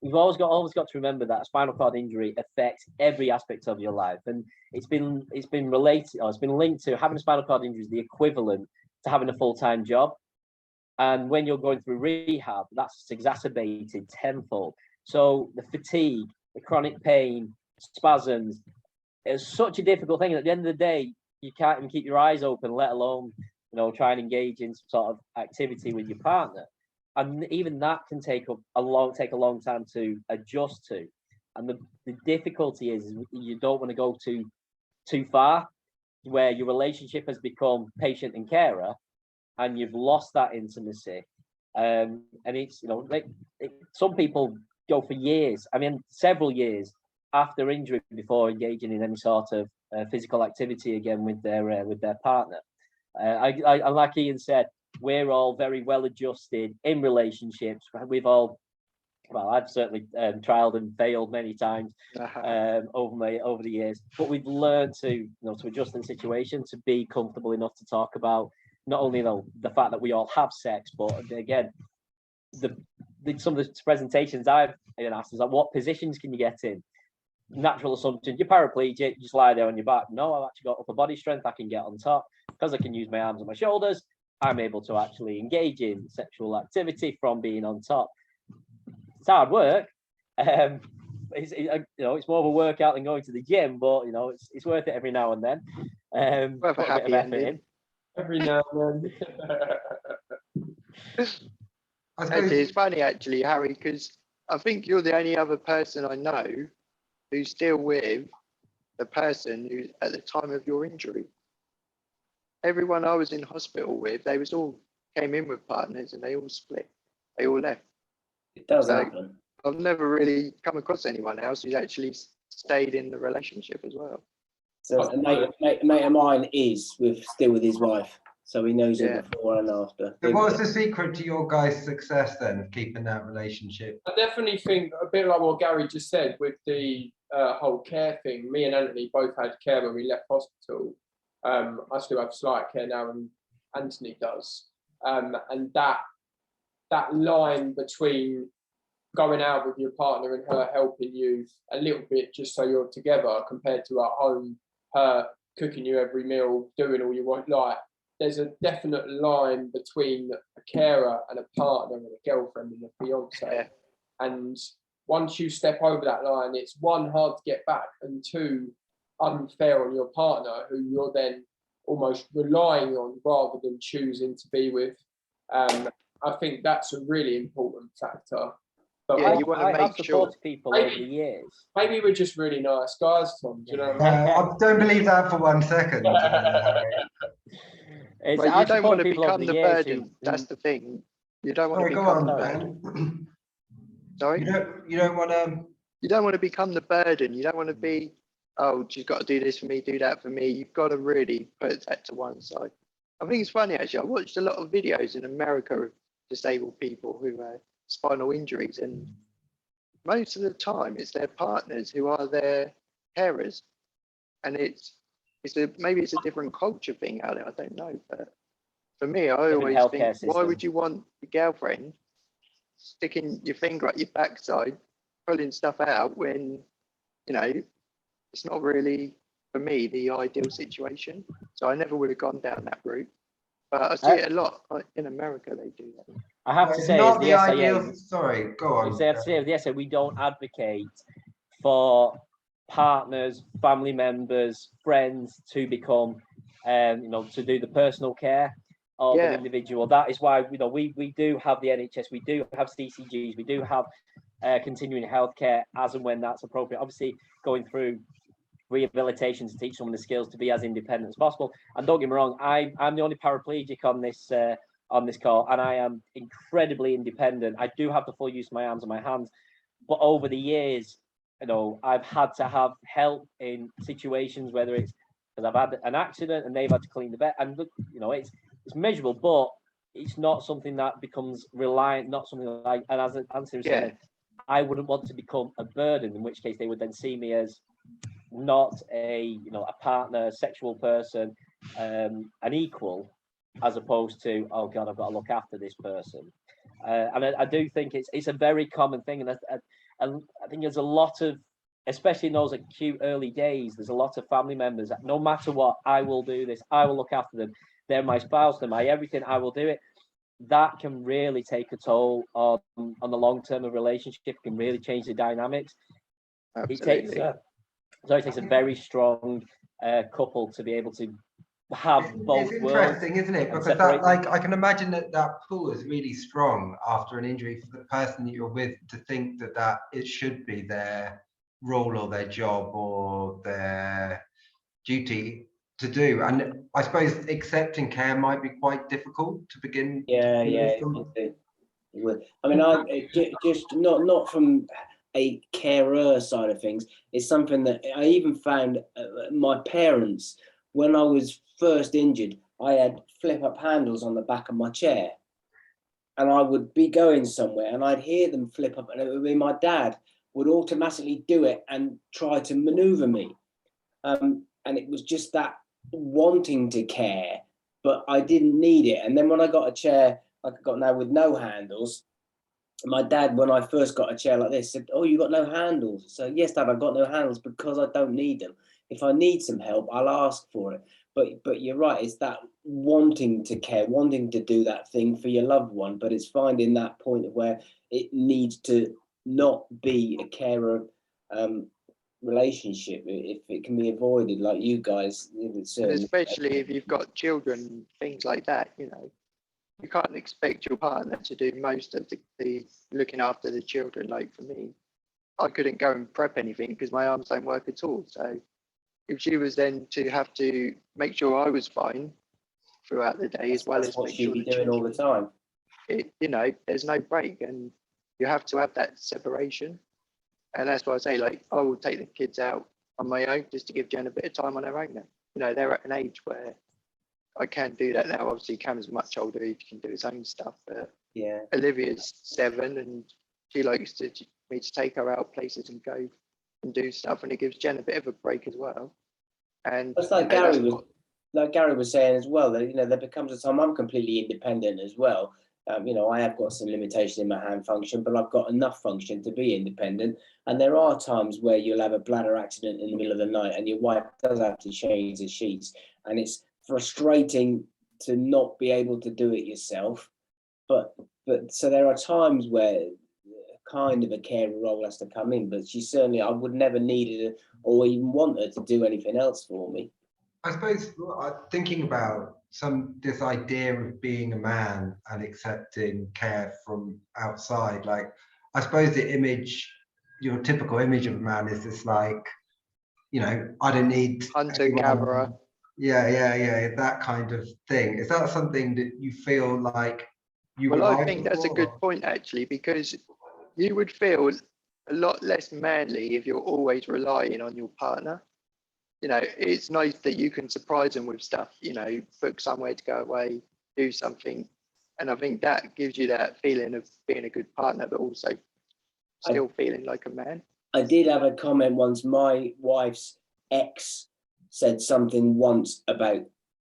You've always got to remember that a spinal cord injury affects every aspect of your life, and it's been related, or it's been linked to having a spinal cord injury is the equivalent to having a full-time job. And when you're going through rehab, that's exacerbated tenfold. So the fatigue, the chronic pain, spasms, it's such a difficult thing. And at the end of the day, you can't even keep your eyes open, let alone try and engage in some sort of activity with your partner. And even that can take a long time to adjust to. And the difficulty is you don't want to go too far, where your relationship has become patient and carer, and you've lost that intimacy. And it's some people go for years. I mean, several years after injury before engaging in any sort of physical activity again with their partner. I like Ian said, we're all very well adjusted in relationships. We've all, well, I've certainly trialed and failed many times over the years, but we've learned to adjust to the situation, to be comfortable enough to talk about not only the fact that we all have sex, but again, some of the presentations I've been asked is like, what positions can you get in? Natural assumption, you're paraplegic, you just lie there on your back. No, I've actually got upper body strength, I can get on top. Because I can use my arms and my shoulders, I'm able to actually engage in sexual activity from being on top. It's hard work. It's more of a workout than going to the gym, but it's worth it every now and then. Worth a happy ending. Every now and then. Actually, it's funny, actually, Harry, because I think you're the only other person I know who's still with the person who, at the time of your injury. Everyone I was in hospital with, they was all came in with partners and they all split. They all left. It does happen. I've never really come across anyone else who's actually stayed in the relationship as well. So a mate of mine is still with his wife, so he knows it before and after. So what was the secret to your guys' success then, of keeping that relationship? I definitely think, a bit like what Gary just said with the whole care thing, me and Anthony both had care when we left hospital. I still have slight care now, and Anthony does. And that line between going out with your partner and her helping you a little bit just so you're together, compared to at home, her cooking you every meal, doing all you want, like, there's a definite line between a carer and a partner and a girlfriend and a fiance. Yeah. And once you step over that line, it's one, hard to get back, and two, unfair on your partner, who you're then almost relying on rather than choosing to be with. I think that's a really important factor. But yeah, you want to make sure people over the years. Maybe we're just really nice guys, Tom. Do you know what I mean? I don't believe that for 1 second. Well, you don't want to become the burden. That's the thing. You don't want to become the burden. Sorry? You don't want to... You don't want to become the burden. You don't want to be, oh, you've got to do this for me, do that for me. You've got to really put that to one side. I think it's funny, actually. I watched a lot of videos in America of disabled people who have spinal injuries, and most of the time it's their partners who are their carers. And maybe it's a different culture thing out there, I don't know. But for me, I always think, why would you want your girlfriend sticking your finger at your backside, pulling stuff out when, it's not really, for me, the ideal situation. So I never would have gone down that route. But I see it a lot in America, they do that. I have to say, not the ideal. Sorry, go on. The SCI, we don't advocate for partners, family members, friends to become, to do the personal care of an individual. That is why we do have the NHS, we do have CCGs, we do have continuing healthcare as and when that's appropriate. Obviously, going through rehabilitation to teach someone the skills to be as independent as possible. And don't get me wrong, I'm the only paraplegic on this call, and I am incredibly independent. I do have the full use of my arms and my hands, but over the years, I've had to have help in situations, whether it's because I've had an accident and they've had to clean the bed, and it's measurable, but it's not something that becomes reliant, not something like, and as Anthony was saying, I wouldn't want to become a burden, in which case they would then see me as not a partner, sexual person, an equal, as opposed to, oh God, I've got to look after this person. And I do think it's a very common thing, and I think there's a lot of, especially in those acute early days, there's a lot of family members that no matter what, I will do this, I will look after them, they're my spouse, they're my everything, I will do it. That can really take a toll on the long term of relationship, can really change the dynamics. Absolutely. It takes a very strong couple to be able to have both. It's interesting, isn't it? Because I can imagine that pull is really strong after an injury for the person that you're with, to think that it should be their role or their job or their duty to do. And I suppose accepting care might be quite difficult to begin. Yeah. It would. I mean, I just not from a carer side of things. It's something that I even found my parents, when I was first injured, I had flip-up handles on the back of my chair, and I would be going somewhere and I'd hear them flip up, and it would be my dad would automatically do it and try to maneuver me. And it was just that wanting to care, but I didn't need it. And then when I got a chair like I got now with no handles, my dad, when I first got a chair like this, said, "Oh, you got no handles?" So yes, Dad, I've got no handles because I don't need them. If I need some help, I'll ask for it. But you're right, it's that wanting to care, wanting to do that thing for your loved one, but it's finding that point where it needs to not be a carer relationship, if it can be avoided, like you guys. And especially if you've got children, things like that, you can't expect your partner to do most of the looking after the children. Like for me, I couldn't go and prep anything because my arms don't work at all. So if she was then to have to make sure I was fine throughout the day, as well as what make she'd sure be doing all the time. There's no break, and you have to have that separation. And that's why I say, like, I will take the kids out on my own just to give Jen a bit of time on her own now. They're at an age where I can do that now. Obviously, Cam's much older, he can do his own stuff. But Yeah. Olivia's 7, and she likes me to take her out places and go and do stuff, and it gives Jen a bit of a break as well. And It's like Gary was saying as well, that there becomes a time I'm completely independent as well. I have got some limitation in my hand function, but I've got enough function to be independent. And there are times where you'll have a bladder accident in the middle of the night and your wife does have to change the sheets, and it's frustrating to not be able to do it yourself. But so there are times where kind of a carer role has to come in, but I would never need it or even want her to do anything else for me. I suppose thinking about this idea of being a man and accepting care from outside, like I suppose your typical image of a man is this, like, I don't need hunter gatherer. Yeah, that kind of thing. Is that something that you feel like you would Well, like I think that's a good point, actually, because you would feel a lot less manly if you're always relying on your partner. It's nice that you can surprise them with stuff, book somewhere to go away, do something. And I think that gives you that feeling of being a good partner, but also still feeling like a man. I did have a comment once. My wife's ex said something once about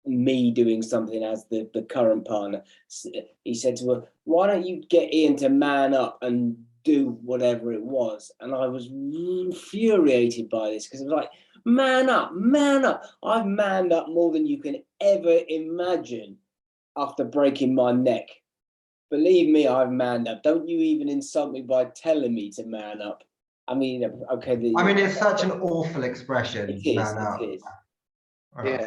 me doing something as the current partner. He said to her, "Why don't you get Ian to man up and do whatever it was?" And I was infuriated by this, because it was like, man up. I've manned up more than you can ever imagine after breaking my neck. Believe me, I've manned up. Don't you even insult me by telling me to man up. I mean, okay. I mean, it's such an awful expression. It is. Man up. It is. Yeah.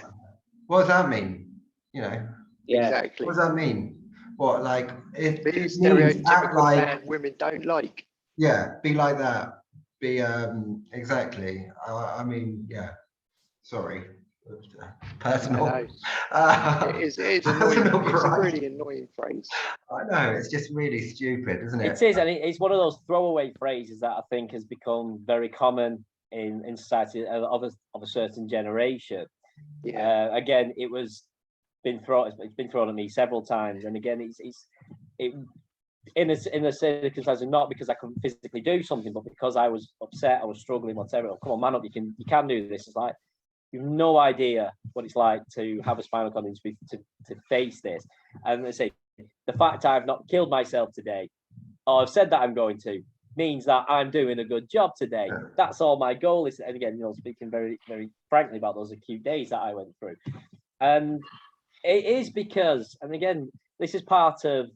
What does that mean? You know, Yeah. Exactly. what does that mean? What, like, it Be means stereotypical act like, man women don't like. yeah, be like that. Be, exactly. I mean, yeah, sorry. Personal. I know. It is annoying. Personal It's a gripe. really annoying phrase. I know, it's just really stupid, isn't it? It is, and it's one of those throwaway phrases that I think has become very common in society of a certain generation. Yeah. Again, it's been thrown at me several times, and again, it in a circumstance, not because I couldn't physically do something, but because I was upset, I was struggling, whatever. Oh, come on, man up, you can do this. It's like, you've no idea what it's like to have a spinal cord injury, to face this. And I say, the fact I've not killed myself today, or I've said that I'm going to, means that I'm doing a good job today. That's all my goal is. And again, speaking very, very frankly about those acute days that I went through. And it is because, and again, this is part of,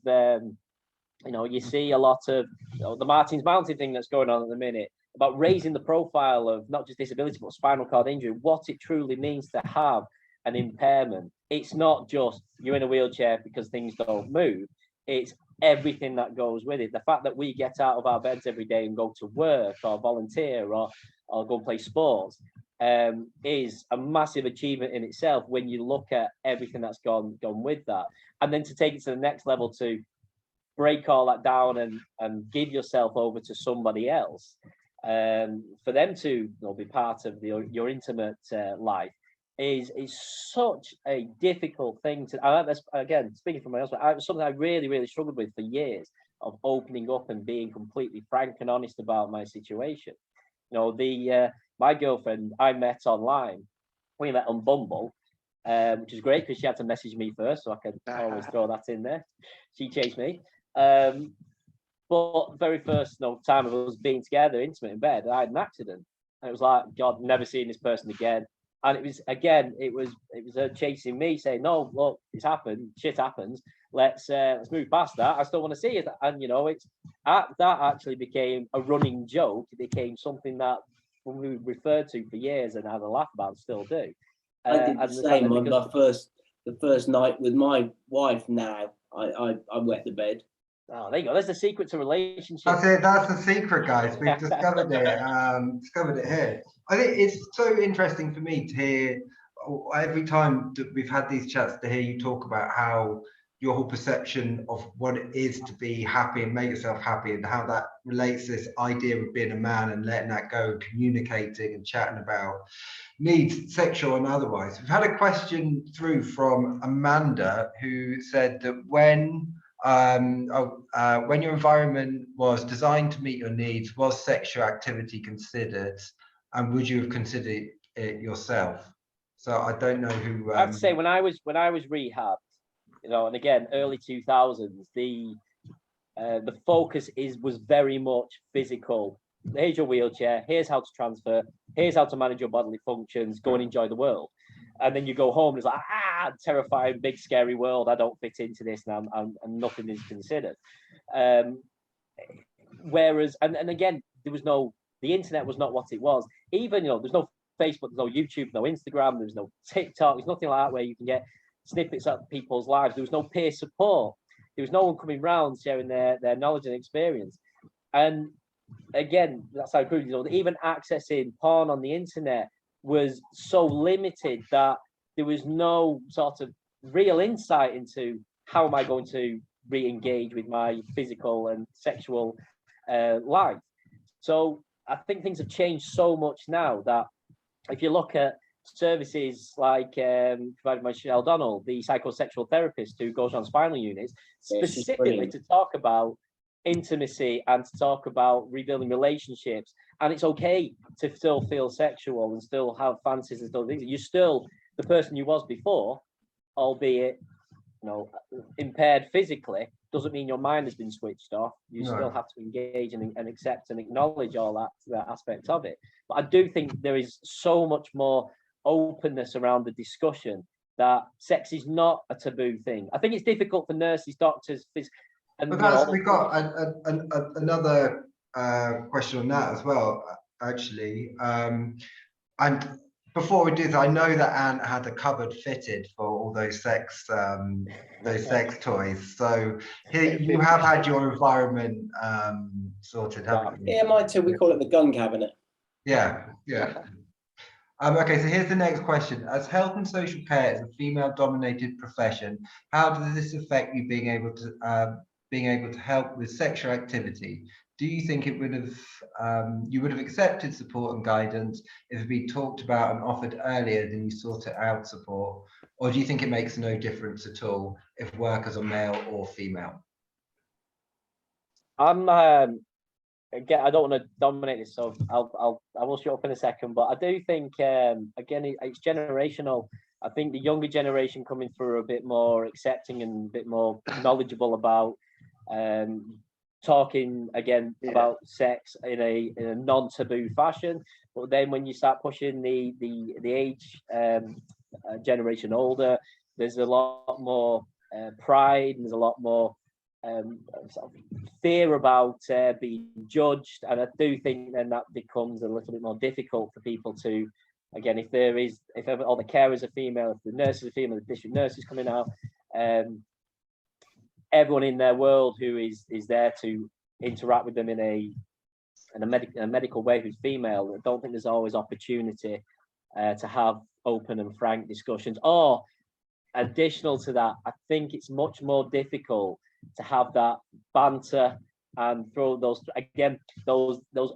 you see a lot of the Martin's Mountain thing that's going on at the minute, about raising the profile of not just disability, but spinal cord injury, what it truly means to have an impairment. It's not just you're in a wheelchair because things don't move. It's everything that goes with it. The fact that we get out of our beds every day and go to work or volunteer or go play sports is a massive achievement in itself when you look at everything that's gone with that. And then to take it to the next level, to break all that down and give yourself over to somebody else, for them to be part of your intimate life is such a difficult thing to. Again, speaking from my husband, something I really, really struggled with for years, of opening up and being completely frank and honest about my situation. My girlfriend I met online. We met on Bumble, which is great because she had to message me first, so I could always throw that in there. She chased me. But very first time of us being together, intimate in bed, I had an accident. And it was like, God, never seeing this person again. And it was her chasing me, saying, no, look, it's happened, shit happens. Let's move past that. I still want to see it. And that actually became a running joke. It became something that we referred to for years and had a laugh about, and still do. I did the same on the first night with my wife. Now I wet the bed. Oh, there you go. There's the secret to relationships. That's it. That's the secret, guys. We've discovered it. Discovered it here. I think it's so interesting for me to hear every time that we've had these chats, to hear you talk about how your whole perception of what it is to be happy and make yourself happy, and how that relates to this idea of being a man and letting that go, and communicating and chatting about needs, sexual and otherwise. We've had a question through from Amanda, who said that when your environment was designed to meet your needs, was sexual activity considered, and would you have considered it yourself? So I don't know who. I'd say when I was rehabbed, and again early 2000s, the focus was very much physical. Here's your wheelchair. Here's how to transfer. Here's how to manage your bodily functions. Go and enjoy the world. And then you go home and it's like, terrifying, big, scary world. I don't fit into this, and nothing is considered. Whereas, and again, the internet was not what it was. Even, there's no Facebook, there's no YouTube, no Instagram, there's no TikTok, there's nothing like that where you can get snippets of people's lives. There was no peer support. There was no one coming round sharing their knowledge and experience. And again, that's how crude it is. Even accessing porn on the internet was so limited that there was no sort of real insight into how am I going to re-engage with my physical and sexual life. So I think things have changed so much now that if you look at services like provided by Michelle Donnell, the psychosexual therapist who goes on spinal units, specifically to talk about intimacy and to talk about rebuilding relationships. And it's okay to still feel sexual and still have fancies and still things. You're still the person you was before, albeit impaired physically. Doesn't mean your mind has been switched off. You still have to engage and accept and acknowledge all that aspect of it. But I do think there is so much more openness around the discussion that sex is not a taboo thing. I think it's difficult for nurses, doctors, and we've got another question on that as well, actually. And before we do that, I know that Anne had a cupboard fitted for all those sex toys. So here you have had your environment sorted, haven't you? Yeah, mine too. We call it the gun cabinet. Yeah, yeah. Okay, so here's the next question. As health and social care is a female-dominated profession, how does this affect you being able to help with sexual activity? Do you think it would have you would have accepted support and guidance if it be talked about and offered earlier than you sought it out support, or do you think it makes no difference at all if workers are male or female? I'm again, I don't want to dominate this, so I will shut up in a second. But I do think again, it's generational. I think the younger generation coming through are a bit more accepting and a bit more knowledgeable about talking again about sex in a non-taboo fashion. But then when you start pushing the age generation older, there's a lot more pride, and there's a lot more sort of fear about being judged, and I do think then that becomes a little bit more difficult for people to, again, if all the carers are female, if the nurses are female, the district nurses coming out, everyone in their world who is there to interact with them in a medical way who's female, I don't think there's always opportunity to have open and frank discussions. Or additional to that, I think it's much more difficult to have that banter and throw those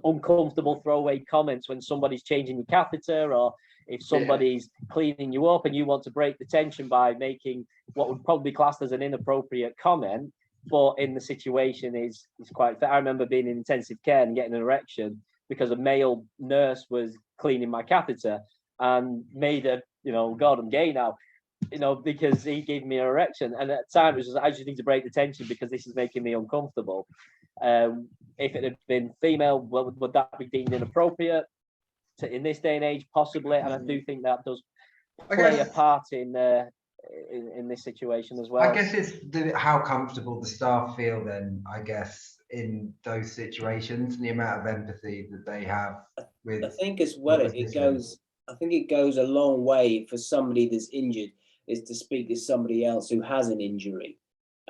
uncomfortable throwaway comments when somebody's changing your catheter, or if somebody's cleaning you up and you want to break the tension by making what would probably be classed as an inappropriate comment, but in the situation is quite fair. I remember being in intensive care and getting an erection because a male nurse was cleaning my catheter and made a, God, I'm gay now, because he gave me an erection. And at the time, it was just, I just need to break the tension because this is making me uncomfortable. If it had been female, well, would that be deemed inappropriate? In this day and age, possibly. And I do think that does play a part in this situation as well. I guess it's how comfortable the staff feel then, I guess, in those situations, and the amount of empathy that they have with. I think as well, it goes a long way for somebody that's injured is to speak to somebody else who has an injury.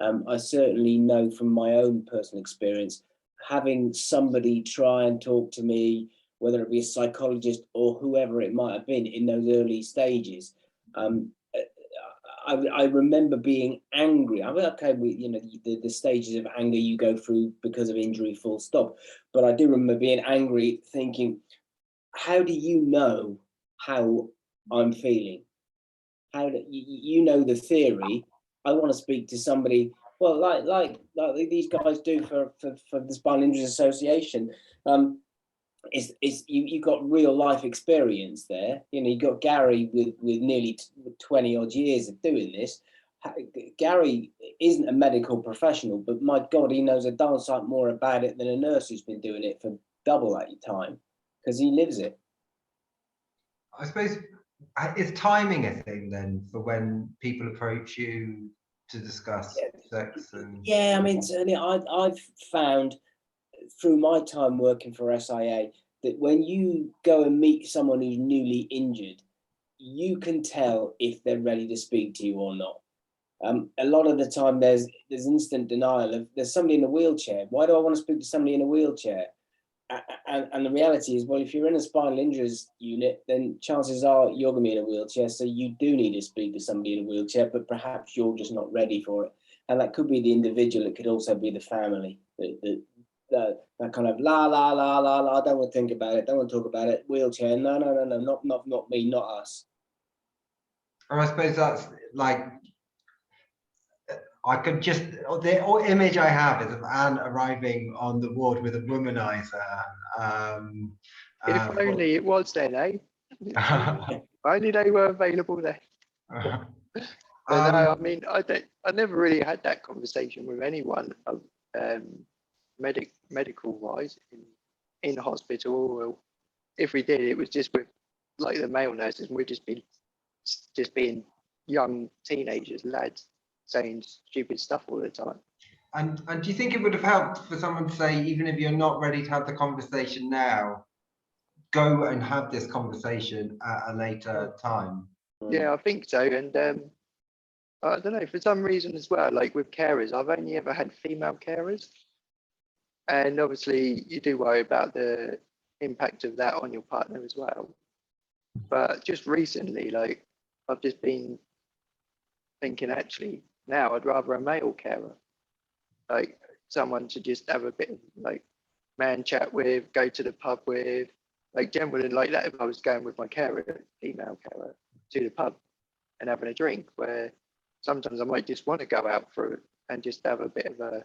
I certainly know from my own personal experience, having somebody try and talk to me, whether it be a psychologist or whoever it might have been in those early stages. I remember being angry. I mean, okay, the stages of anger you go through because of injury, full stop. But I do remember being angry, thinking, how do you know how I'm feeling? How do you know the theory? I want to speak to somebody. Well, like these guys do for the Spinal Injuries Association. You've got real life experience there. You got Gary with nearly 20 odd years of doing this. Gary isn't a medical professional, but my God, he knows a darn sight more about it than a nurse who's been doing it for double that time, because he lives it. I suppose, is timing a thing then for when people approach you to discuss sex? Yeah, I mean, certainly I've found through my time working for SIA that when you go and meet someone who's newly injured, you can tell if they're ready to speak to you or not. A lot of the time there's instant denial of, there's somebody in a wheelchair. Why do I want to speak to somebody in a wheelchair? And the reality is, well, if you're in a spinal injuries unit, then chances are you're going to be in a wheelchair. So you do need to speak to somebody in a wheelchair, but perhaps you're just not ready for it. And that could be the individual. It could also be the family. That kind of la, I don't want to think about it. Don't want to talk about it. Wheelchair. No, not me, not us. And I suppose that's like, I could just, the image I have is of Anne arriving on the ward with a womanizer. If only it was then, eh? Only they were available there. But no, I mean, I never really had that conversation with anyone, medical wise, in hospital. Or if we did, it was just with like the male nurses, and we'd just being young teenagers, lads, saying stupid stuff all the time. And do you think it would have helped for someone to say, even if you're not ready to have the conversation now, go and have this conversation at a later time? Yeah, I think so. And I don't know, for some reason as well, like with carers, I've only ever had female carers. And obviously you do worry about the impact of that on your partner as well. But just recently, like I've just been thinking, actually, now I'd rather a male carer, like someone to just have a bit of like man chat with, go to the pub with, like generally like that. If I was going with my carer, female carer, to the pub and having a drink, where sometimes I might just want to go out for it and just have a bit of a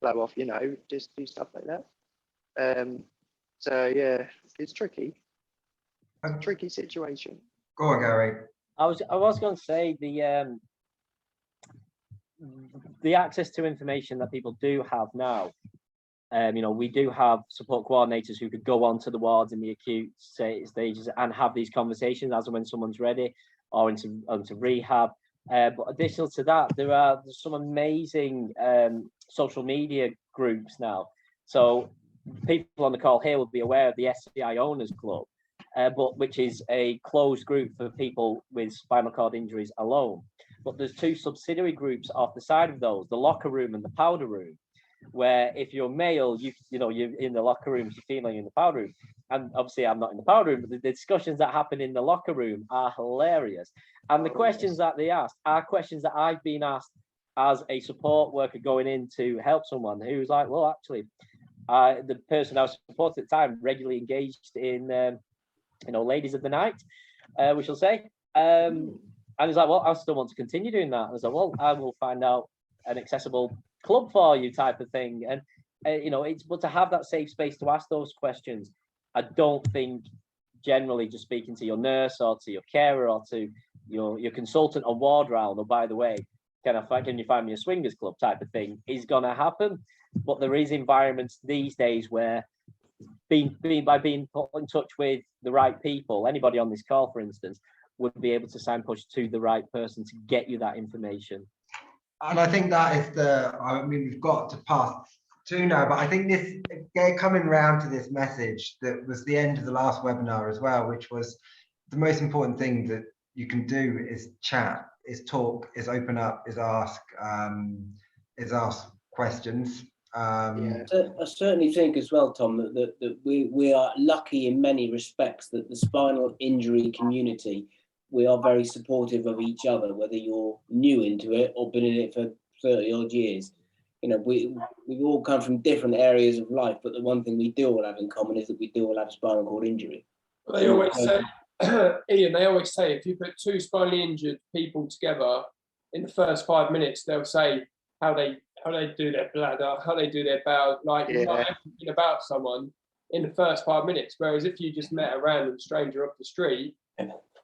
blow off, you know, just do stuff like that. So yeah, it's tricky. It's a tricky situation. Go on, Gary. I was going to say the access to information that people do have now. You know, we do have support coordinators who could go onto the wards in the acute stages and have these conversations as and when someone's ready, or into rehab. But additional to that, there's some amazing social media groups now. So people on the call here will be aware of the SCI Owners Club, but which is a closed group for people with spinal cord injuries alone. But there's two subsidiary groups off the side of those, the locker room and the powder room, where if you're male, you know, you're in the locker room, you're feeling in the powder room. And obviously I'm not in the powder room, but the discussions that happen in the locker room are hilarious. And the questions that they ask are questions that I've been asked as a support worker going in to help someone who's like, well, actually, the person I was supporting at the time regularly engaged in, you know, ladies of the night, we shall say. And he's like, well, I still want to continue doing that. And I was like, well, I will find out an accessible club for you type of thing. And, you know, it's but to have that safe space to ask those questions. I don't think generally just speaking to your nurse or to your carer or to your consultant or ward round, or by the way, can you find me a swingers club type of thing is going to happen. But there is environments these days where being put in touch with the right people, anybody on this call, for instance, would be able to signpost to the right person to get you that information. And I think that is I mean, we've got to pass to now, but I think this, coming round to this message that was the end of the last webinar as well, which was the most important thing that you can do is chat, is talk, is open up, is ask questions. I certainly think as well, Tom, that we are lucky in many respects that the spinal injury community, we are very supportive of each other, whether you're new into it or been in it for 30 odd years. You know, we all come from different areas of life, but the one thing we do all have in common is that we do all have spinal cord injury. They always say, Ian, they always say if you put two spinally injured people together in the first 5 minutes, they'll say how they do their bladder, how they do their bowel, like you know everything about someone in the first 5 minutes. Whereas if you just met a random stranger off the street,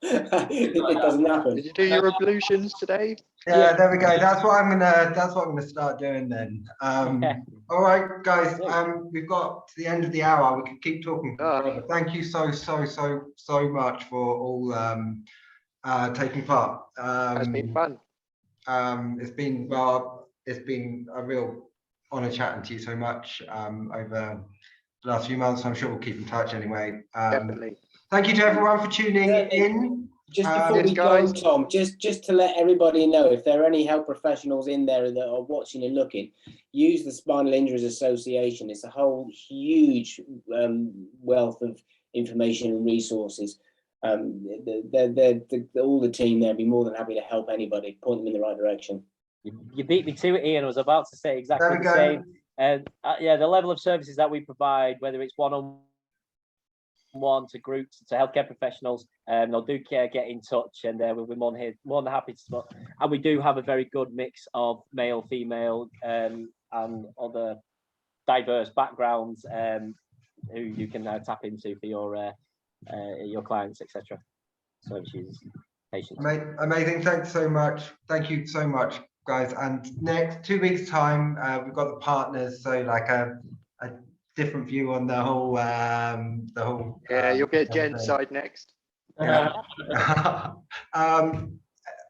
it doesn't happen. Did you do your ablutions today? Yeah, there we go. That's what I'm gonna start doing then. All right, guys. We've got to the end of the hour. We could keep talking forever. Thank you so much for all taking part. It's been fun. It's been a real honour chatting to you so much over the last few months. I'm sure we'll keep in touch anyway. Definitely. Thank you to everyone for tuning in. Just before we go, Tom, just to let everybody know, if there are any health professionals in there that are watching and looking, use the Spinal Injuries Association. It's a whole huge wealth of information and resources. All the team there be more than happy to help anybody, point them in the right direction. You beat me to it, Ian. I was about to say exactly the same. And yeah, the level of services that we provide, whether it's one-on-one to groups, to healthcare professionals, they'll do care, get in touch, and we'll be more than happy to support. And we do have a very good mix of male, female, and other diverse backgrounds who you can tap into for your clients, etc. Services, patients. Amazing. Thanks so much. Thank you so much, guys. And next 2 weeks time, we've got the partners, so like a different view on the whole you'll get Jen's side next.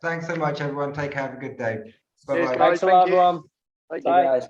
Thanks so much, everyone. Take care. Have a good day. Bye-bye. Thanks a lot, everyone. Bye. Bye. guys.